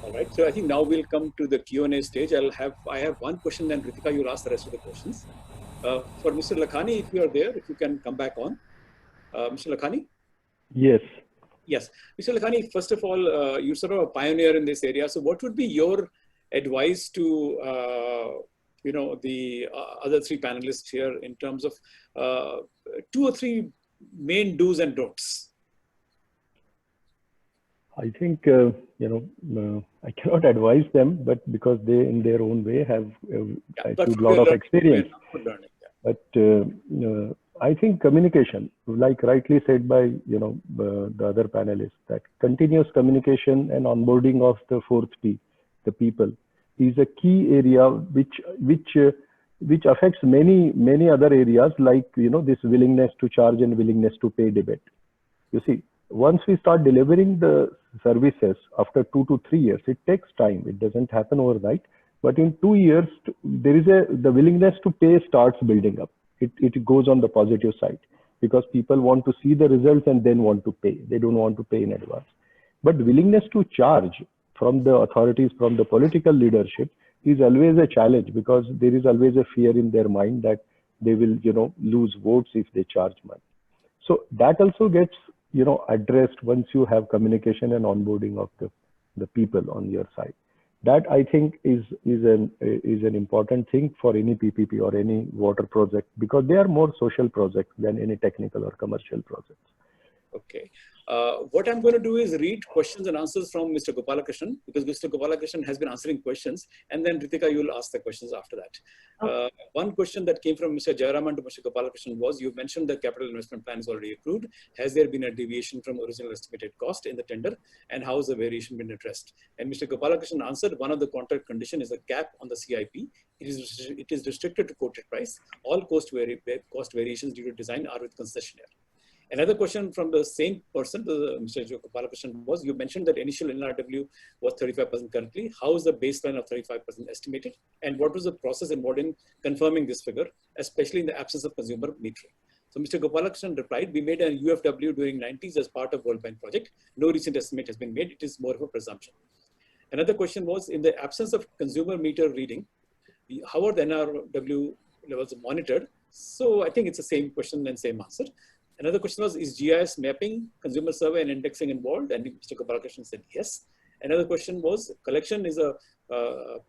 All right. So, I think now we'll come to the Q&A stage. I have one question, then Ritika, you'll ask the rest of the questions. For Mr. Lakhani, if you are there, if you can come back on. Mr. Lakhani? Yes. Yes. Mr. Lakhani, first of all, you're sort of a pioneer in this area. So, what would be your advice to the other three panelists here in terms of 2 or 3 main do's and don'ts? I think, I cannot advise them, but because they in their own way have a lot of experience. But I think communication, like rightly said by, the other panelists, that continuous communication and onboarding of the 4th P, the people, is a key area which which affects many other areas, like, this willingness to charge and willingness to pay debate. You see, once we start delivering the services after 2 to 3 years, it takes time. It doesn't happen overnight. But in 2 years, the willingness to pay starts building up. It goes on the positive side, because people want to see the results and then want to pay. They don't want to pay in advance. But willingness to charge from the authorities, from the political leadership, is always a challenge, because there is always a fear in their mind that they will, lose votes if they charge money. So that also gets, addressed once you have communication and onboarding of the people on your side. That, I think, is an important thing for any PPP or any water project, because they are more social projects than any technical or commercial projects. Okay. What I'm going to do is read questions and answers from Mr. Gopalakrishnan, because Mr. Gopalakrishnan has been answering questions, and then Ritika, you will ask the questions after that. Okay. One question that came from Mr. Jayaraman to Mr. Gopalakrishnan was, you mentioned the capital investment plan is already approved. Has there been a deviation from original estimated cost in the tender, and how has the variation been addressed? And Mr. Gopalakrishnan answered, one of the contract condition is a cap on the CIP. It is restricted to quoted price. All cost variations due to design are with concessionaire. Another question from the same person, Mr. Gopalakrishnan, was, you mentioned that initial NRW was 35% currently. How is the baseline of 35% estimated? And what was the process involved in confirming this figure, especially in the absence of consumer metering? So Mr. Gopalakrishnan replied, we made a UFW during 90s as part of World Bank project. No recent estimate has been made. It is more of a presumption. Another question was, in the absence of consumer meter reading, how are the NRW levels monitored? So I think it's the same question and same answer. Another question was, is GIS mapping, consumer survey and indexing involved? And Mr. Gopalakrishnan said yes. Another question was, collection is a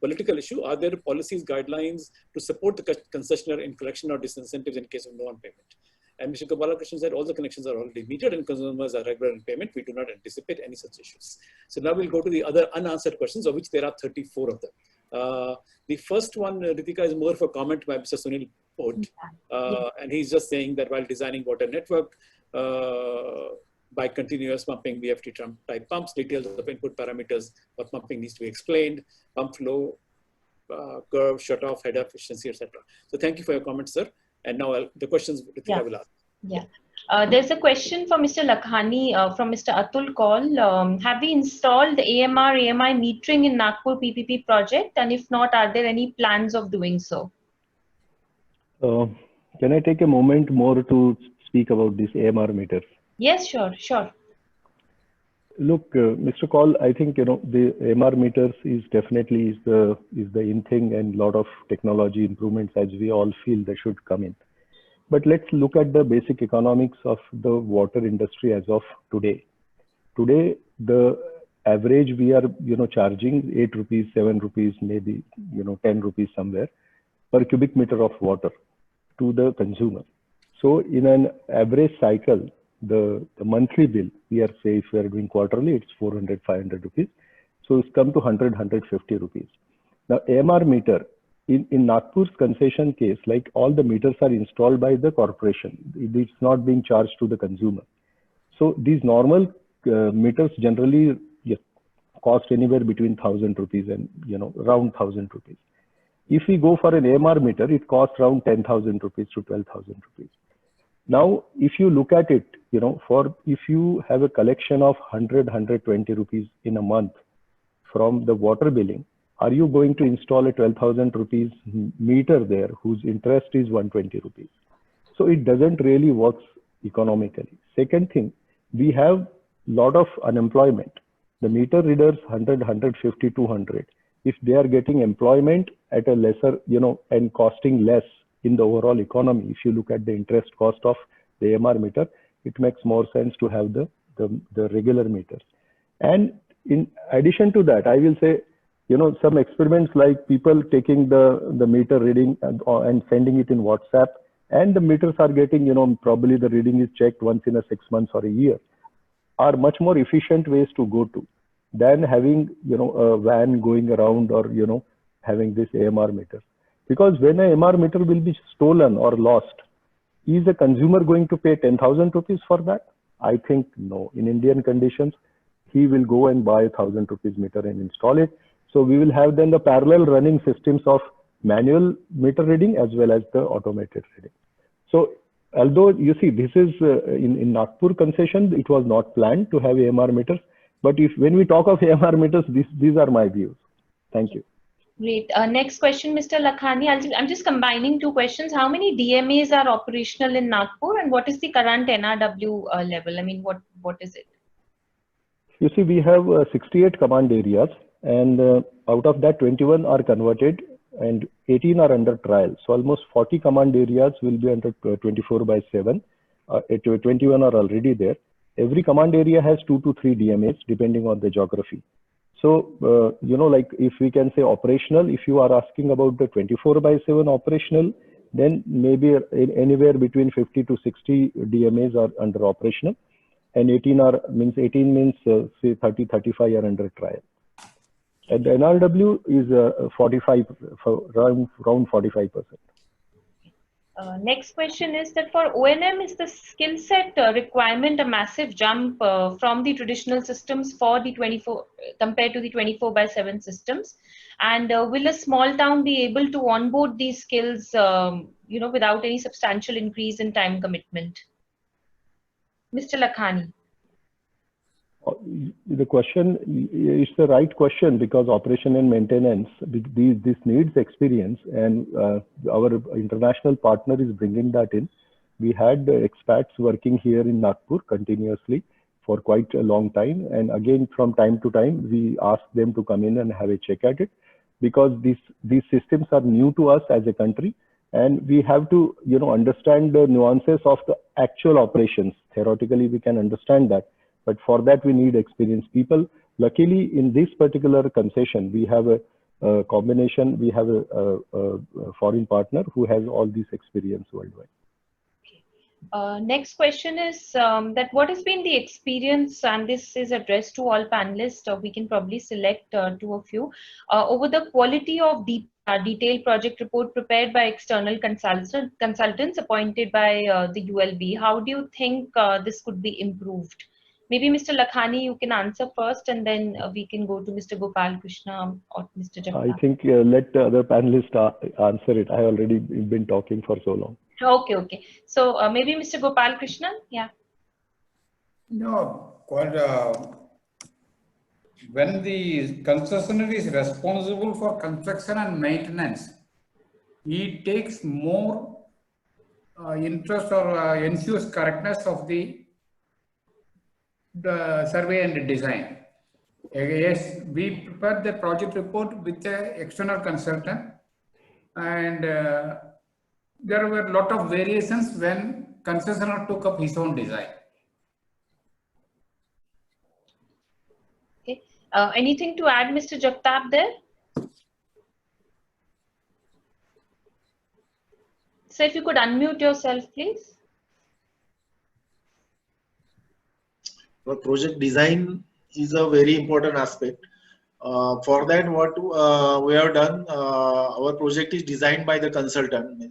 political issue. Are there policies, guidelines to support the concessionaire in collection or disincentives in case of non-payment? And Mr. Gopalakrishnan said all the connections are already metered and consumers are regular in payment. We do not anticipate any such issues. So now we'll go to the other unanswered questions, of which there are 34 of them. The first one, Ritika, is more of a comment by Mr. Sunil Port. And he's just saying that while designing water network, by continuous pumping VFT type pumps, details of input parameters for pumping needs to be explained, pump flow, curve, shut off, header efficiency, etc. So thank you for your comments, sir. And now the questions Ritika will ask. Yeah. There's a question for Mr. Lakhani from Mr. Atul Kaul. Have we installed the AMR, AMI metering in Nagpur PPP project? And if not, are there any plans of doing so? Can I take a moment more to speak about this AMR meters? Yes, sure. Look, Mr. Kaul, I think, the AMR meters is definitely the in thing, and lot of technology improvements, as we all feel, they should come in. But let's look at the basic economics of the water industry as of today. Today, the average we are, charging 8 rupees, 7 rupees, maybe, 10 rupees somewhere per cubic meter of water to the consumer. So in an average cycle, the monthly bill, if we are doing quarterly, it's 400, 500 rupees. So it's come to 100, 150 rupees. Now, AMR meter, in Nagpur's concession case, like, all the meters are installed by the corporation. It's not being charged to the consumer. So these normal meters generally cost anywhere between 1,000 rupees and, around 1,000 rupees. If we go for an AMR meter, it costs around 10,000 rupees to 12,000 rupees. Now, if you look at it, if you have a collection of 100, 120 rupees in a month from the water billing, are you going to install a 12,000 rupees meter there whose interest is 120 rupees? So it doesn't really work economically. Second thing, we have a lot of unemployment. The meter readers 100, 150, 200. If they are getting employment at a lesser, and costing less in the overall economy, if you look at the interest cost of the AMR meter, it makes more sense to have the regular meters. And in addition to that, I will say, some experiments like people taking the meter reading and sending it in WhatsApp, and the meters are getting, probably the reading is checked once in a 6 months or a year, are much more efficient ways to go to than having, a van going around or, having this AMR meter. Because when a AMR meter will be stolen or lost, is the consumer going to pay 10,000 rupees for that? I think no. In Indian conditions, he will go and buy 1,000 rupees meter and install it. So we will have then the parallel running systems of manual meter reading as well as the automated reading. So although you see this is in Nagpur concession, it was not planned to have AMR meters, but when we talk of AMR meters, these are my views. Thank you. Great. Next question, Mr. Lakhani. I'm just combining two questions. How many DMAs are operational in Nagpur, and what is the current NRW level? I mean, what is it? You see, we have 68 command areas, and out of that, 21 are converted, and 18 are under trial. So almost 40 command areas will be under 24/7. 21 are already there. Every command area has 2 to 3 DMAs depending on the geography. So, like if we can say operational, if you are asking about the 24/7 operational, then maybe anywhere between 50 to 60 DMAs are under operational, and 18 means say 30, 35 are under trial. And the NRW is 45, around 45%. Next question is that for O&M, is the skill set requirement a massive jump from the traditional systems for the 24 compared to the 24/7 systems? And will a small town be able to onboard these skills, without any substantial increase in time commitment? Mr. Lakhani. The question is the right question, because operation and maintenance, this needs experience, and our international partner is bringing that in. We had expats working here in Nagpur continuously for quite a long time, and again from time to time we ask them to come in and have a check at it, because these systems are new to us as a country, and we have to understand the nuances of the actual operations. Theoretically we can understand that, but for that we need experienced people. Luckily, in this particular concession, we have a combination. We have a foreign partner who has all this experience worldwide. Next question is that what has been the experience, and this is addressed to all panelists, we can probably select 2 of you, over the quality of detailed project report prepared by external consultants appointed by the ULB. How do you think this could be improved? Maybe Mr. Lakhani, you can answer first, and then we can go to Mr. Gopal Krishna or Mr. Jagtap. I think let the other panelists answer it. I already been talking for so long. Okay. So maybe Mr. Gopal Krishna, yeah. No, when the concessionaire is responsible for construction and maintenance, he takes more interest or ensures correctness of the survey and design. Yes, we prepared the project report with the external consultant, and there were a lot of variations when concessionaire took up his own design. Okay. Anything to add, Mr. Jagtap, there? So if you could unmute yourself, please. Well, project design is a very important aspect. For that, what we have done, our project is designed by the consultant,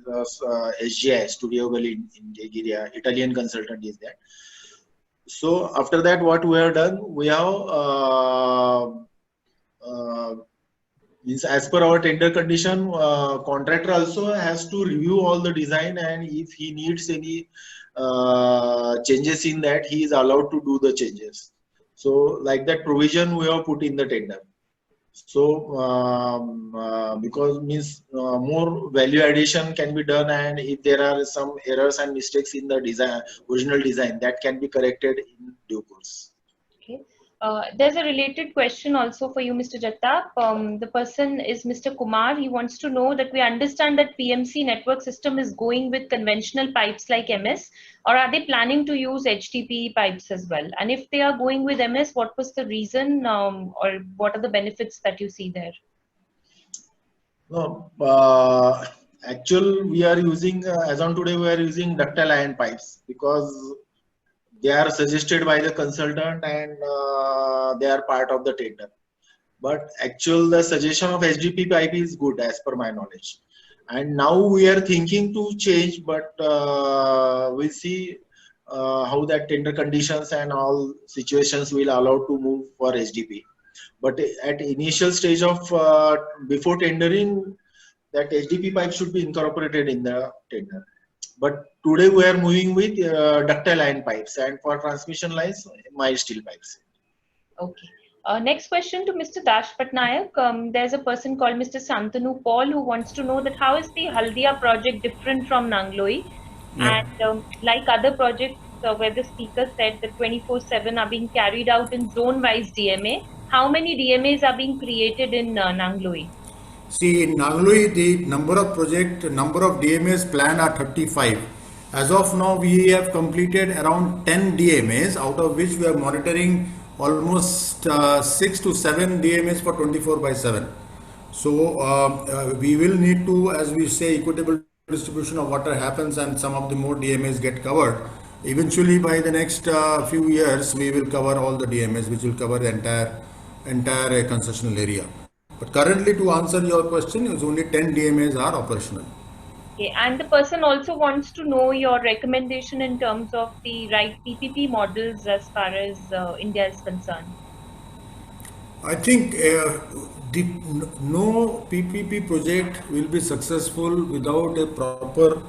SGI, Studio Gali in Nigeria, Italian consultant is there. So after that, what we have done, we have, as per our tender condition, contractor also has to review all the design, and if he needs any changes in that, he is allowed to do the changes. So like that provision we have put in the tender. So because means more value addition can be done, and if there are some errors and mistakes in the design, original design, that can be corrected in due course. Okay. There's a related question also for you, Mr. Jagtap. The person is Mr. Kumar. He wants to know that we understand that PMC network system is going with conventional pipes like MS, or are they planning to use HDPE pipes as well? And if they are going with MS, what was the reason, or what are the benefits that you see there? No, actually we are using, as on today, we are using ductile iron pipes because they are suggested by the consultant, and they are part of the tender. But actually the suggestion of HDPE pipe is good as per my knowledge. And now we are thinking to change, but we'll see how that tender conditions and all situations will allow to move for HDPE. But at initial stage of before tendering, that HDP pipe should be incorporated in the tender. But today we are moving with ductile iron pipes, and for transmission lines, mild steel pipes. Okay. Next question to Mr. Dash Patnaik. There's a person called Mr. Santanu Paul who wants to know that how is the Haldia project different from Nangloi? Yeah. And like other projects where the speaker said that 24/7 are being carried out in zone-wise DMA, how many DMAs are being created in Nangloi? See, in Nangloi, the number of DMAs planned are 35. As of now, we have completed around 10 DMAs, out of which we are monitoring almost 6 to 7 DMAs for 24/7. So we will need to, as we say, equitable distribution of water happens and some of the more DMAs get covered. Eventually, by the next few years, we will cover all the DMAs, which will cover the entire concessional area. But currently, to answer your question, is only 10 DMAs are operational. Okay, and the person also wants to know your recommendation in terms of the right PPP models as far as India is concerned. I think no PPP project will be successful without a proper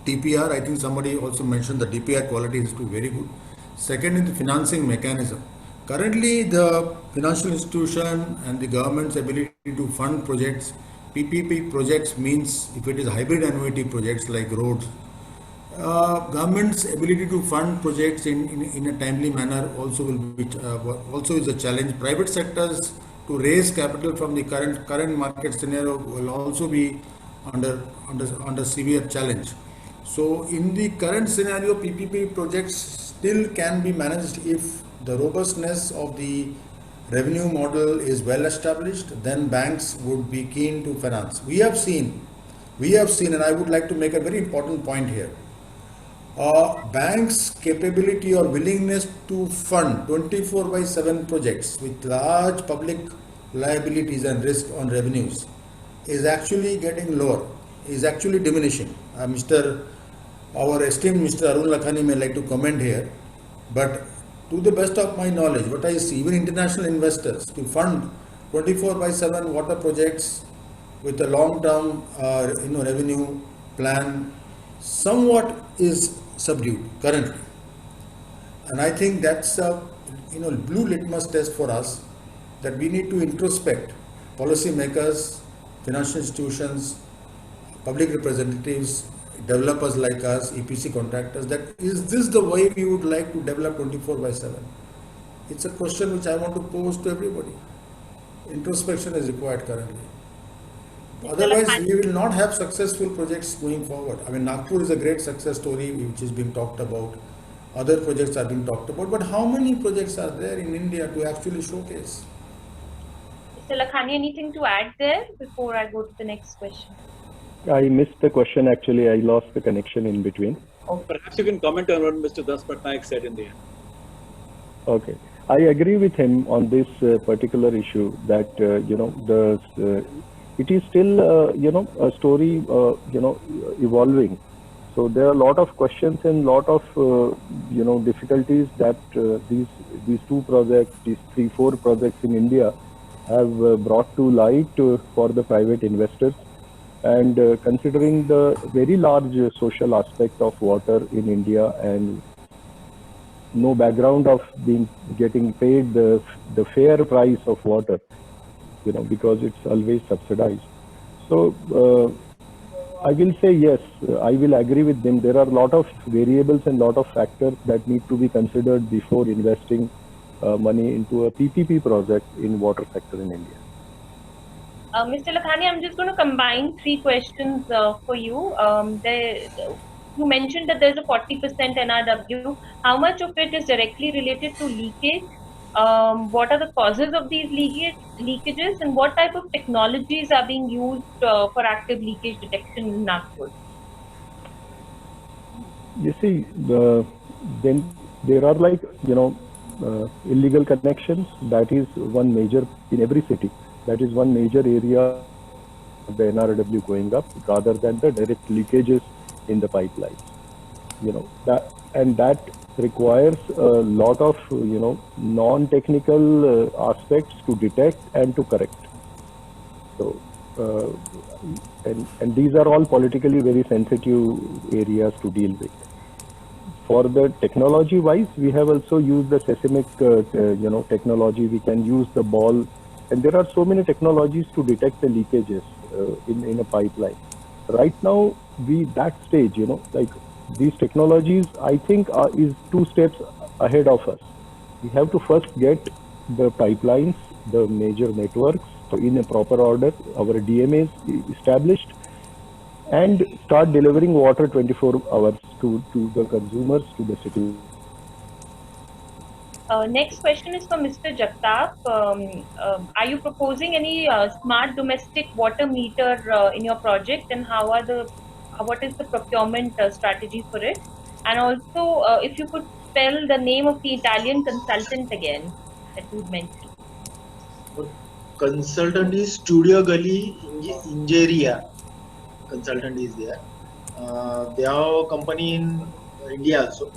DPR. I think somebody also mentioned the DPR quality is very good. Second is the financing mechanism. Currently, the financial institution and the government's ability to fund projects, PPP projects means if it is hybrid annuity projects like roads, government's ability to fund projects in a timely manner also will be also is a challenge. Private sectors to raise capital from the current market scenario will also be under severe challenge. So in the current scenario, PPP projects still can be managed if the robustness of the revenue model is well established. Then banks would be keen to finance. We have seen, and I would like to make a very important point here. Banks' capability or willingness to fund 24/7 projects with large public liabilities and risk on revenues is actually getting lower, is actually diminishing. Our esteemed Mr. Arun Lakhani may like to comment here, but to the best of my knowledge, what I see, even international investors to fund 24/7 water projects with a long-term revenue plan somewhat is subdued currently. And I think that's a blue litmus test for us that we need to introspect policymakers, financial institutions, public representatives, developers like us, EPC contractors, that is this the way we would like to develop 24/7? It's a question which I want to pose to everybody. Introspection is required currently. Otherwise, we will not have successful projects going forward. I mean, Nagpur is a great success story which is being talked about. Other projects are being talked about. But how many projects are there in India to actually showcase? Mr. Lakhani, anything to add there before I go to the next question? I missed the question actually. I lost the connection in between. Perhaps you can comment on what Mr. Das Patnaik said in the end. Okay. I agree with him on this particular issue that, it is still, a story, evolving. So there are a lot of questions and lot of, difficulties that these two projects, these 3-4 projects in India have brought to light for the private investors. And considering the very large social aspect of water in India and no background of getting paid the fair price of water, because it's always subsidized. So I will say yes, I will agree with them. There are a lot of variables and lot of factors that need to be considered before investing money into a PPP project in water sector in India. Mr. Lakhani, I'm just going to combine 3 questions for you. You mentioned that there's a 40% NRW. How much of it is directly related to leakage? What are the causes of these leakages, and what type of technologies are being used for active leakage detection in Nagpur? You see, then there are illegal connections. That is one major in every city. That is one major area of the NRW going up, rather than the direct leakages in the pipeline. That requires a lot of non-technical aspects to detect and to correct. So and these are all politically very sensitive areas to deal with. For the technology wise, we have also used the seismic technology. We can use the ball, and there are so many technologies to detect the leakages in a pipeline. Right now, that stage, like these technologies, I think is 2 steps ahead of us. We have to first get the pipelines, the major networks in a proper order, our DMAs established, and start delivering water 24 hours to the consumers, to the city. Next question is from Mr. Jagtap. Are you proposing any smart domestic water meter in your project, and what is the procurement strategy for it? And also, if you could spell the name of the Italian consultant again that you mentioned. Consultant is Studio Gully Ingeria. Consultant is there. They have a company in India also,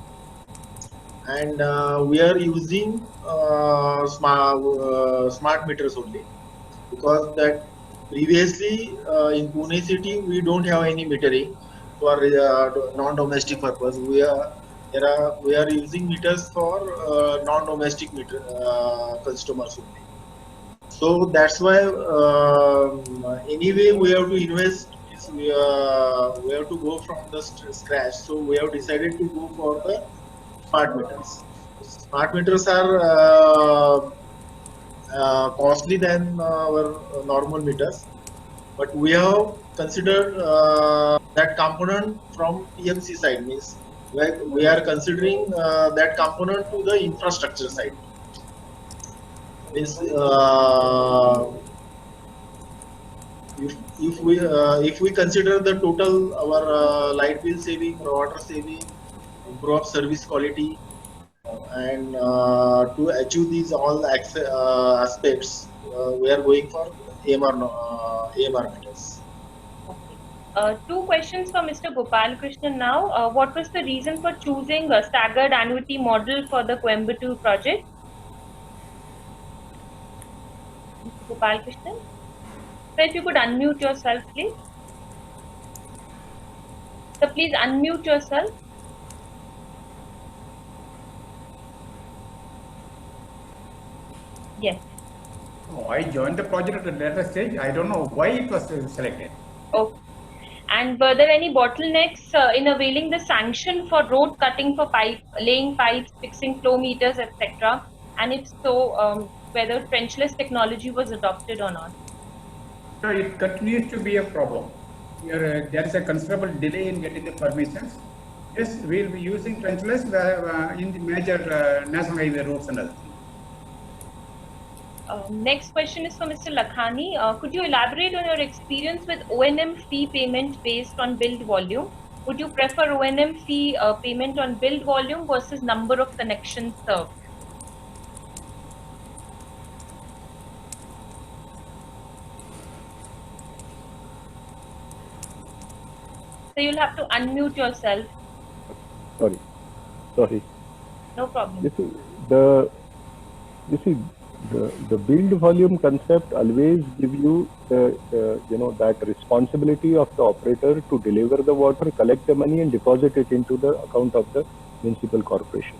and we are using smart meters only, because that previously in Pune city we don't have any metering for non-domestic purpose. We are using meters for non-domestic meter customers only. So that's why anyway we have to invest. We have to go from the scratch. So we have decided to go for the smart meters. Smart meters are costly than our normal meters, but we have considered that component from PMC side, means we are considering that component to the infrastructure side. Means if we consider the total our light bill saving, water saving, improve service quality, and to achieve these all aspects, we are going for AMR meters. Okay. 2 questions for Mr. Gopal Krishnan now. What was the reason for choosing a staggered annuity model for the Coimbatore project? Mr. Gopal Krishnan? So if you could unmute yourself, please. So please unmute yourself. Yes. Oh, I joined the project at the later stage. I don't know why it was selected. Okay. And were there any bottlenecks in availing the sanction for road cutting for laying pipes, fixing flow meters, etc.? And if so, whether trenchless technology was adopted or not? So it continues to be a problem. There is a considerable delay in getting the permissions. Yes, we will be using trenchless in the major national highway roads and others. Next question is for Mr. Lakhani. Could you elaborate on your experience with O&M fee payment based on billed volume? Would you prefer O&M fee payment on billed volume versus number of connections served? So you'll have to unmute yourself. Sorry. No problem. The build volume concept always give you that responsibility of the operator to deliver the water, collect the money, and deposit it into the account of the municipal corporation.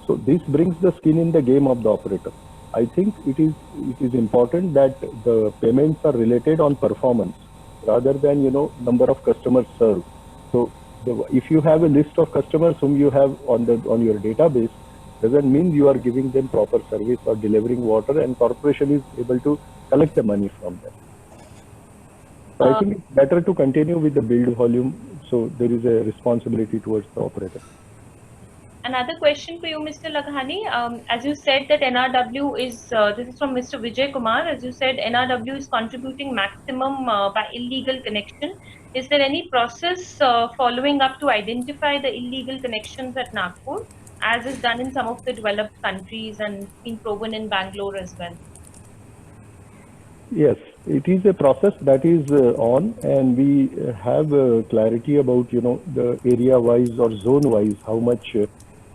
So this brings the skin in the game of the operator. I think it is important that the payments are related on performance rather than number of customers served. So if you have a list of customers whom you have on your database, doesn't mean you are giving them proper service or delivering water, and corporation is able to collect the money from them. So I think it's better to continue with the build volume, so there is a responsibility towards the operator. Another question for you, Mr. Lakhani. As you said that NRW is, this is from Mr. Vijay Kumar, as you said NRW is contributing maximum by illegal connection. Is there any process following up to identify the illegal connections at Nagpur, as is done in some of the developed countries and been proven in Bangalore as well? Yes, it is a process that is on, and we have clarity about the area wise or zone wise how much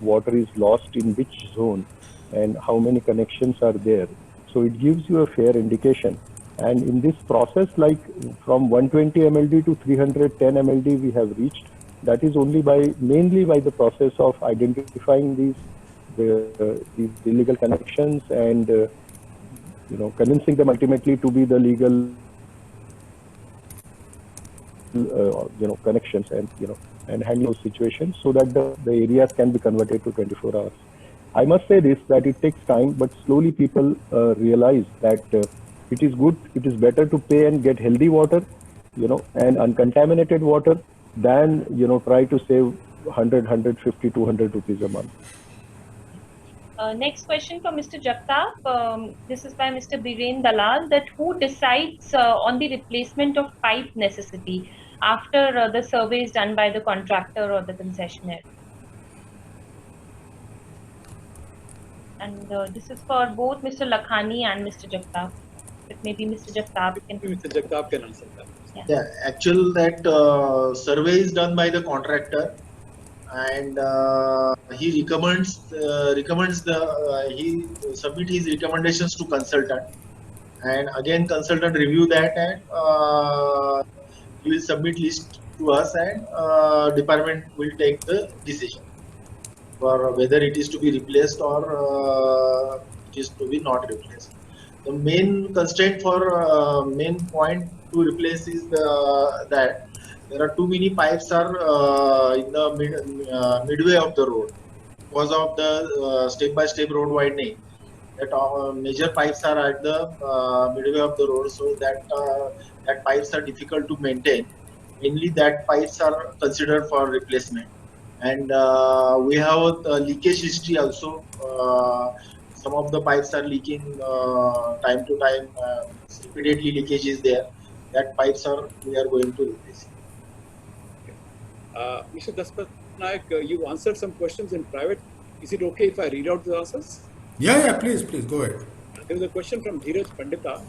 water is lost in which zone and how many connections are there. So it gives you a fair indication And in this process, like from 120 MLD to 310 MLD, we have reached. That is only mainly by the process of identifying these illegal connections and convincing them ultimately to be the legal connections, and handle those situations so that the areas can be converted to 24 hours. I must say this, that it takes time, but slowly people realize that it is good, it is better to pay and get healthy water, and uncontaminated water than, try to save 100, 150, 200 rupees a month. Next question from Mr. Jagtap. This is by Mr. Biren Dalal, that who decides on the replacement of pipe necessity after the survey is done by the contractor or the concessionaire? And this is for both Mr. Lakhani and Mr. Jagtap. But maybe Mr. Jagtap can. Mr. Jagtap can answer that. Yeah, actual that survey is done by the contractor, and he he submit his recommendations to consultant, and again consultant review that, and he will submit list to us, and department will take the decision for whether it is to be replaced or it is to be not replaced. The main constraint for main point to replace is that there are too many pipes are in the midway of the road because of the step-by-step road widening. That major pipes are at the midway of the road, so that pipes are difficult to maintain. Mainly that pipes are considered for replacement, and we have a leakage history also. Some of the pipes are leaking time to time. Repeatedly leakage is there. That pipes we are going to replace. Mr. Daspat Naik, you answered some questions in private. Is it okay if I read out the answers? Yeah, please go ahead. There is a question from Dheeraj Pandita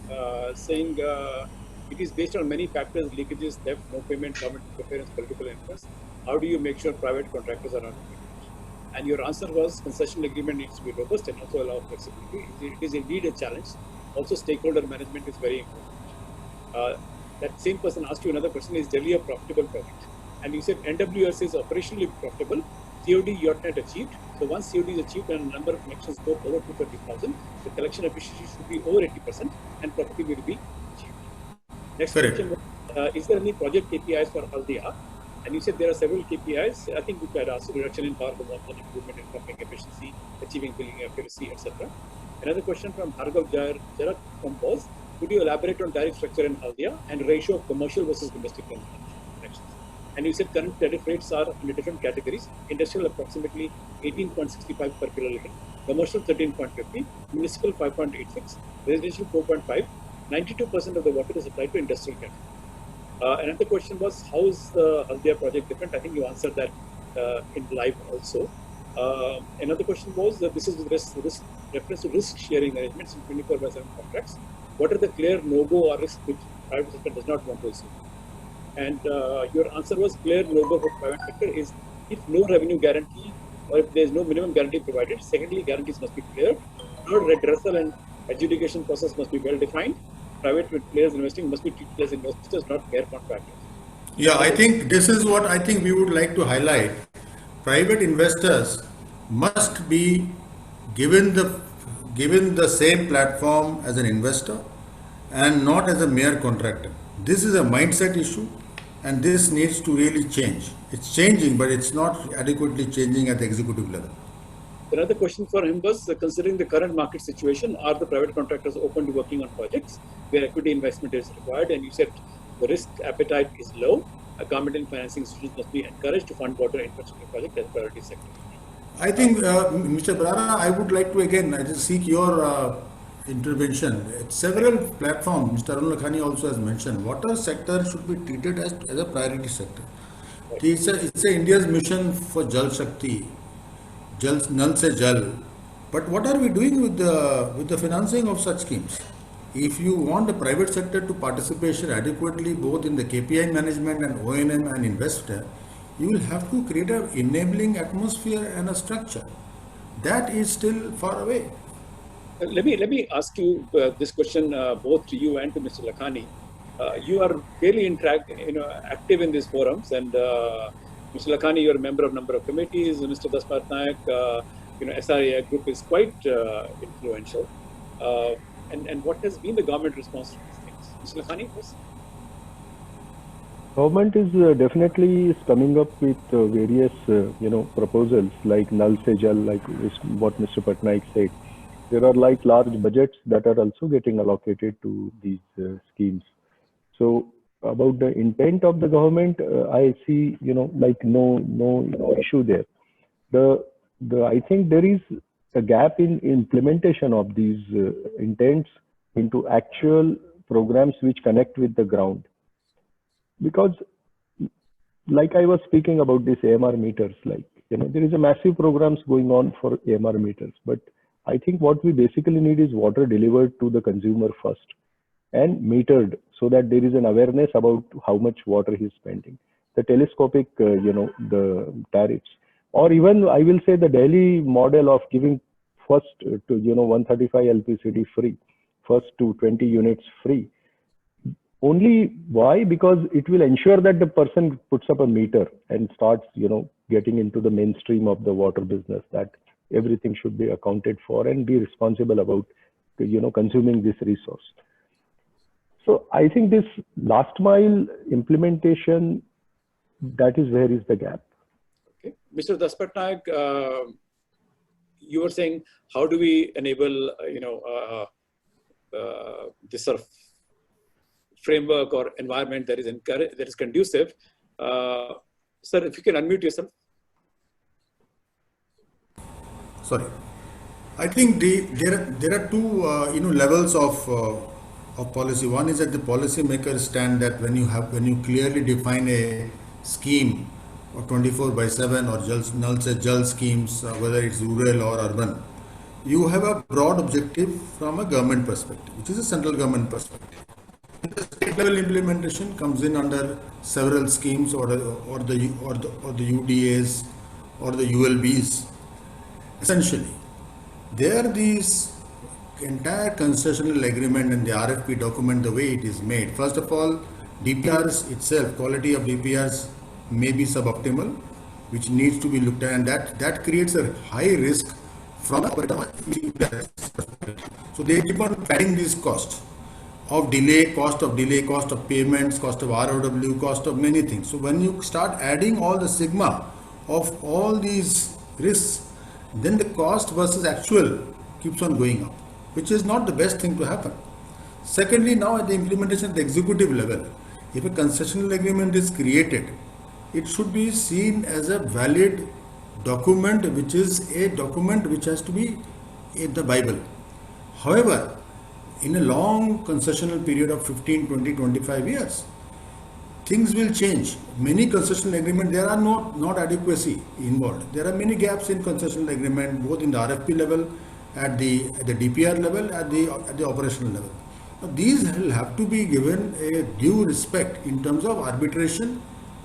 saying it is based on many factors: leakages, theft, no payment, government interference, political interest. How do you make sure private contractors are not affected? And your answer was concession agreement needs to be robust and also allow flexibility. It is indeed a challenge. Also, stakeholder management is very important. That same person asked you another question: is Delhi a profitable project? And you said NWS is operationally profitable. COD you are not achieved. So once COD is achieved and a number of connections go over 230,000, the collection efficiency should be over 80% and profitability will be achieved. Next question: is there any project KPIs for Haldia? And you said there are several KPIs. I think we could ask reduction in power consumption, improvement in pumping efficiency, achieving billing accuracy, etc. Another question from Bhargav Jarak from POS. Could you elaborate on tariff structure in Haldia and ratio of commercial versus domestic connections? And you said current tariff rates are in different categories. Industrial approximately 18.65 per kiloliter, commercial 13.50, municipal 5.86, residential 4.5. 92% of the water is supplied to industrial category. Another question was, how is the Haldia project different? I think you answered that in live also. Another question was, this is with reference to risk sharing arrangements in 24/7 contracts. What are the clear no-go or risks which private sector does not want to assume? And your answer was clear no-go for private sector is if no revenue guarantee or if there is no minimum guarantee provided. Secondly, guarantees must be clear. Third, redressal and adjudication process must be well defined. Private players investing must be treated as investors, not mere contractors. Yeah, I think this is what I think we would like to highlight. Private investors must be given the same platform as an investor and not as a mere contractor. This is a mindset issue, and this needs to really change. It's changing, but it's not adequately changing at the executive level. Another question for him was, considering the current market situation, are the private contractors open to working on projects where equity investment is required? And you said the risk appetite is low. Government and financing institutions must be encouraged to fund water infrastructure projects as priority sector. I think, Mr. Barara, I would like to again seek your intervention. Several platforms, Mr. Arun Lakhani also has mentioned, water sector should be treated as a priority sector. Right. It's India's mission for Jal Shakti. Nal se Jal. But what are we doing with the financing of such schemes? If you want the private sector to participate adequately both in the KPI management and O&M and investor, you will have to create an enabling atmosphere and a structure. That is still far away. Let me ask you this question both to you and to Mr. Lakhani. You are really active in these forums, and Mr. Lakhani, you're a member of a number of committees. Mr. Das Patnaik, SRAI group is quite influential. And what has been the government response to these things? Mr. Lakhani, first. Government is definitely coming up with various proposals like Nal Se Jal, like what Mr. Patnaik said. There are like large budgets that are also getting allocated to these schemes. So about the intent of the government, I see like no issue there. I think there is a gap in implementation of these intents into actual programs which connect with the ground. Because like I was speaking about these AMR meters, like, there is a massive programs going on for AMR meters, but I think what we basically need is water delivered to the consumer first and metered so that there is an awareness about how much water he's spending. The telescopic, the tariffs, or even I will say the Delhi model of giving first to, 135 LPCD free, first to 20 units free. Only why? Because it will ensure that the person puts up a meter and starts, getting into the mainstream of the water business, that everything should be accounted for and be responsible about, consuming this resource. So I think this last mile implementation, that is where is the gap. Okay. Mr. Das Patnaik, you were saying, how do we enable, this sort of framework or environment that is conducive? Sir, if you can unmute yourself. Sorry, I think there are two levels of policy. One is that the policymakers stand that when you clearly define a scheme or 24/7 or Nal Se Jal schemes, whether it's rural or urban, you have a broad objective from a government perspective, which is a central government perspective. The state level implementation comes in under several schemes or the UDAs or the ULBs. Essentially, these entire concessional agreement and the RFP document, the way it is made, first of all, DPRs itself, quality of DPRs may be suboptimal, which needs to be looked at, and that creates a high risk from a. So they keep on padding these costs of delay, cost of payments, cost of ROW, cost of many things. So when you start adding all the sigma of all these risks, then the cost versus actual keeps on going up, which is not the best thing to happen. Secondly, now at the implementation at the executive level, if a concessional agreement is created, it should be seen as a valid document, which is a document which has to be in the Bible. However, in a long concessional period of 15, 20, 25 years, things will change. Many concessional agreements, there are not adequacy involved. There are many gaps in concessional agreement, both in the RFP level, at the DPR level, at the operational level. Now, these will have to be given a due respect in terms of arbitration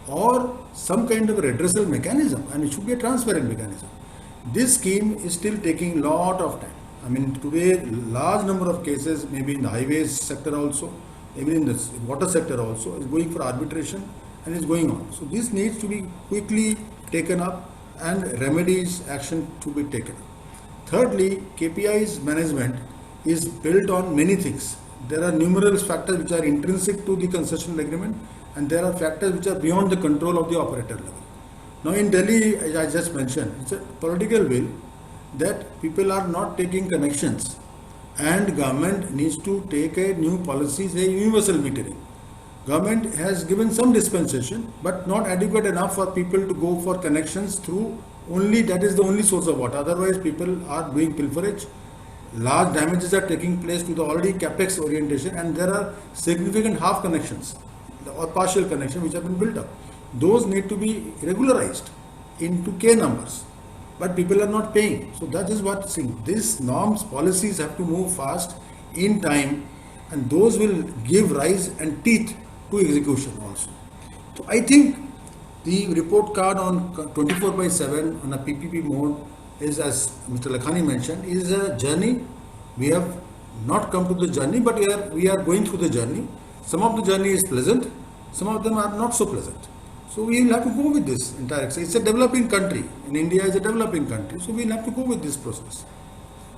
or some kind of a redressal mechanism, and it should be a transparent mechanism. This scheme is still taking a lot of time. I mean, today, large number of cases, maybe in the highways sector also, even in the water sector also, is going for arbitration and is going on. So this needs to be quickly taken up and remedies, action to be taken up. Thirdly, KPI's management is built on many things. There are numerous factors which are intrinsic to the concessional agreement, and there are factors which are beyond the control of the operator level. Now in Delhi, as I just mentioned, it's a political will that people are not taking connections, and government needs to take a new policy, say universal metering. Government has given some dispensation, but not adequate enough for people to go for connections through only, that is the only source of water. Otherwise, people are doing pilferage. Large damages are taking place to the already capex orientation, and there are significant half connections or partial connections which have been built up. Those need to be regularized into K numbers, but people are not paying. So that is what saying. These norms, policies have to move fast in time, and those will give rise and teeth to execution also. So I think the report card on 24/7 on a PPP mode is, as Mr. Lakhani mentioned, is a journey We have not come to the journey, but we are going through the journey. Some of the journey is pleasant, some of them are not so pleasant. So we will have to go with this entire. It's a developing country. In India is a developing country, so we will have to go with this process.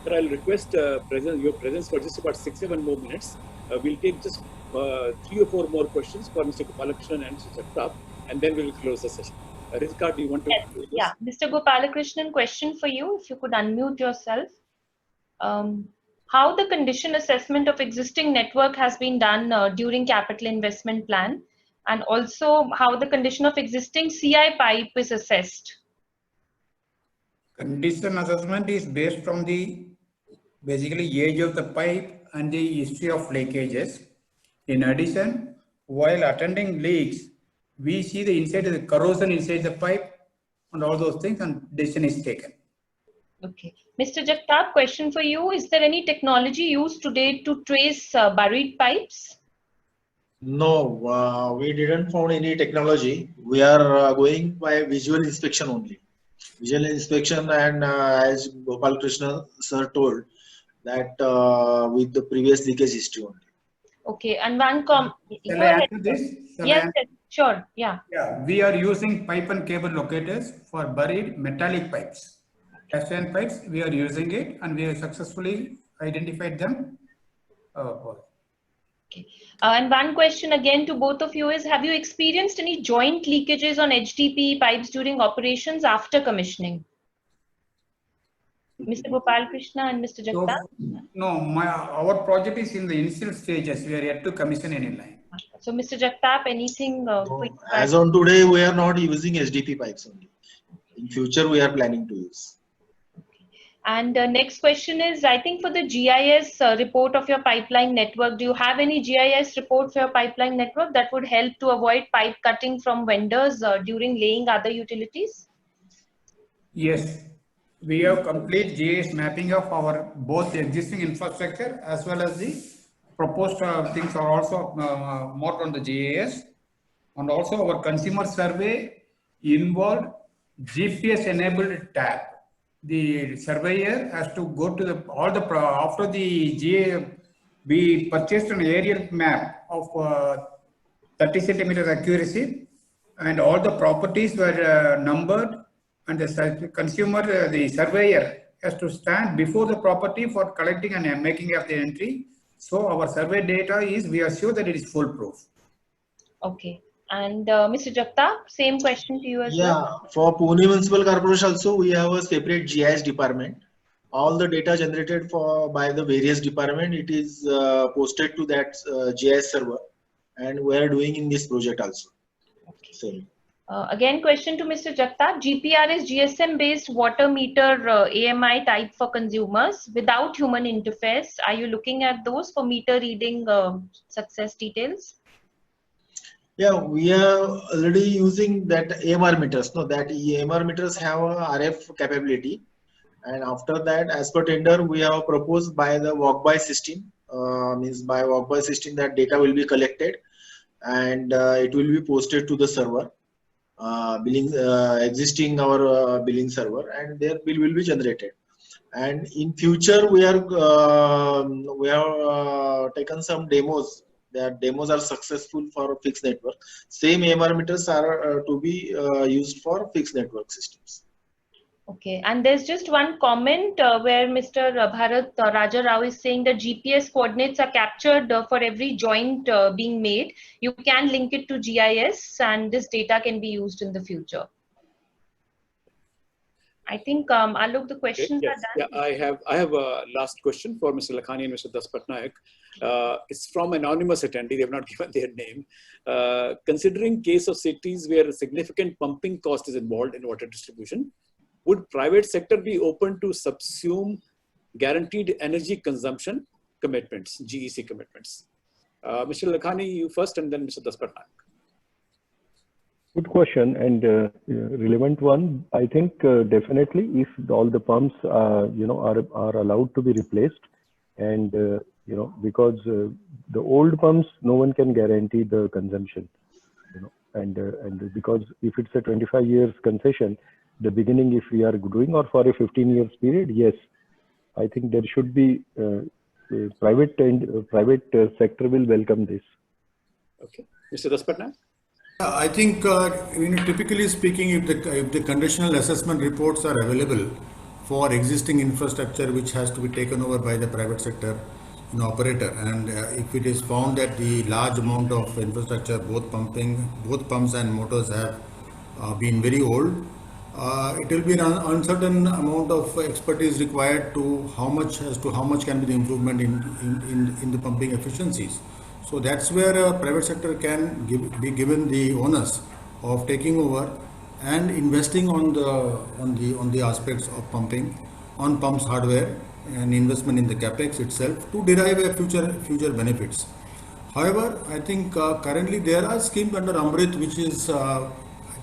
Sir, I'll request your presence for just about 6-7 more minutes. We'll take just 3 or 4 more questions for Mr. Gopalakrishnan and Mr. Jagtap, and then we will close the session. Rizka, do you want to? Yes. Yeah, Mr. Gopalakrishnan, question for you. If you could unmute yourself. How the condition assessment of existing network has been done during capital investment plan, and also how the condition of existing CI pipe is assessed? Condition assessment is based on the basically age of the pipe and the history of leakages. In addition, while attending leaks, we see the inside of the corrosion inside the pipe and all those things, and decision is taken. Okay. Mr. Jagtap, question for you. Is there any technology used today to trace buried pipes? No, we didn't found any technology. We are going by visual inspection only. Visual inspection, and as Gopalakrishnan sir told, that with the previous leakage history only. Okay, and one Shall I answer this? Yes, sure. Yeah. Yeah, we are using pipe and cable locators for buried metallic pipes. Cast-iron pipes, we are using it, and we have successfully identified them. Okay. And one question again to both of you is, have you experienced any joint leakages on HDPE pipes during operations after commissioning? Mr. Gopalakrishnan and Mr. Jagtap? So, no, our project is in the initial stages. We are yet to commission any line. So, Mr. Jagtap, anything? As on today, we are not using HDP pipes only. In future, we are planning to use. And next question is, I think for the GIS report of your pipeline network, do you have any GIS report for your pipeline network that would help to avoid pipe cutting from vendors during laying other utilities? Yes, we have complete GIS mapping of our both the existing infrastructure as well as the proposed things are also more on the GIS, and also our consumer survey involved GPS enabled tab. The surveyor has to go to the after the GA, we purchased an aerial map of 30 centimeter accuracy, and all the properties were numbered, and the consumer, the surveyor has to stand before the property for collecting and making of the entry. So our survey data is, we are sure that it is foolproof. Okay. And Mr. Jagtap, same question to you as well. Yeah, for Pune Municipal Corporation also, we have a separate GIS department. All the data generated by the various department, it is posted to that GIS server, and we are doing in this project also. Okay. Same. Again, question to Mr. Jagtap. GPR is GSM-based water meter AMI type for consumers without human interface. Are you looking at those for meter reading success details? Yeah, we are already using that AMR meters. No, that AMR meters have a RF capability, and after that, as per tender, we have proposed by the walk-by system. Means by walk-by system, that data will be collected, and it will be posted to the server, existing our billing server, and their bill will be generated. And in future, we have taken some demos. That demos are successful for fixed network. Same AMR meters are to be used for fixed network systems. Okay, and there's just one comment where Mr. Bharat Raja Rao is saying that GPS coordinates are captured for every joint being made. You can link it to GIS, and this data can be used in the future. I think Alok, the questions are done. Yeah, I have a last question for Mr. Lakhani and Mr. Das Patnaik. It's from anonymous attendee. They have not given their name. Considering case of cities where a significant pumping cost is involved in water distribution, would private sector be open to subsume guaranteed energy consumption commitments, GEC commitments? Mr. Lakhani, you first, and then Mr. Das Patnaik. Good question, and relevant one. I think definitely if all the pumps are allowed to be replaced, and because the old pumps, no one can guarantee the consumption, and because if it's a 25 years concession, the beginning if we are doing, or for a 15 years period, yes, I think there should be private sector will welcome this. Okay, Mr. Das Patnaik? I think, typically speaking, if the conditional assessment reports are available for existing infrastructure which has to be taken over by the private sector operator, and if it is found that the large amount of infrastructure, both pumps and motors have been very old, it will be an uncertain amount of expertise required to how much can be the improvement in the pumping efficiencies. So that's where a private sector can be given the onus of taking over and investing on the aspects of pumping, on pumps hardware and investment in the capex itself to derive a future benefits. However, I think currently there are schemes under Amrit which is I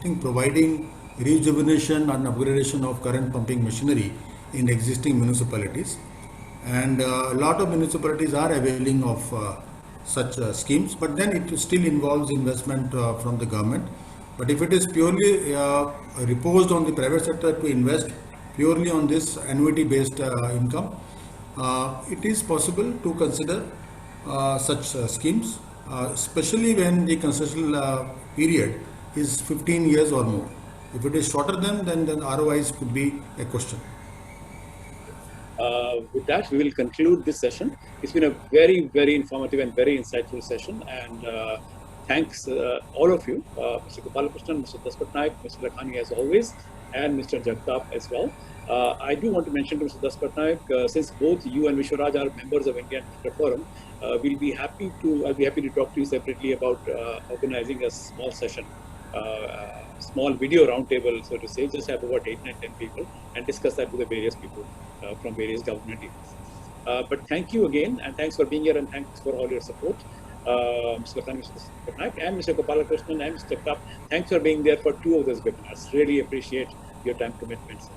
think providing rejuvenation and upgradation of current pumping machinery in existing municipalities, and a lot of municipalities are availing of such schemes, but then it still involves investment from the government. But if it is purely reposed on the private sector to invest purely on this annuity based income, it is possible to consider such schemes, especially when the concessional period is 15 years or more. If it is shorter then ROIs could be a question. With that, we will conclude this session. It's been a very, very informative and very insightful session. And thanks all of you, Mr. Gopalakrishnan, Mr. Das Patnaik, Mr. Lakhani as always, and Mr. Jagtap as well. I do want to mention to Mr. Das Patnaik, since both you and Vishwaraj are members of Indian Forum, I'll be happy to talk to you separately about organizing a small session, small video roundtable, so to say, just have about 8, 9, 10 people and discuss that with the various people from various government agencies. But thank you again, and thanks for being here, and thanks for all your support. Mr. Lakhani, Mr. Patnaik, and Mr. Gopalakrishnan and Mr. Jagtap, thanks for being there for 2 of those webinars. Really appreciate your time commitment, sir.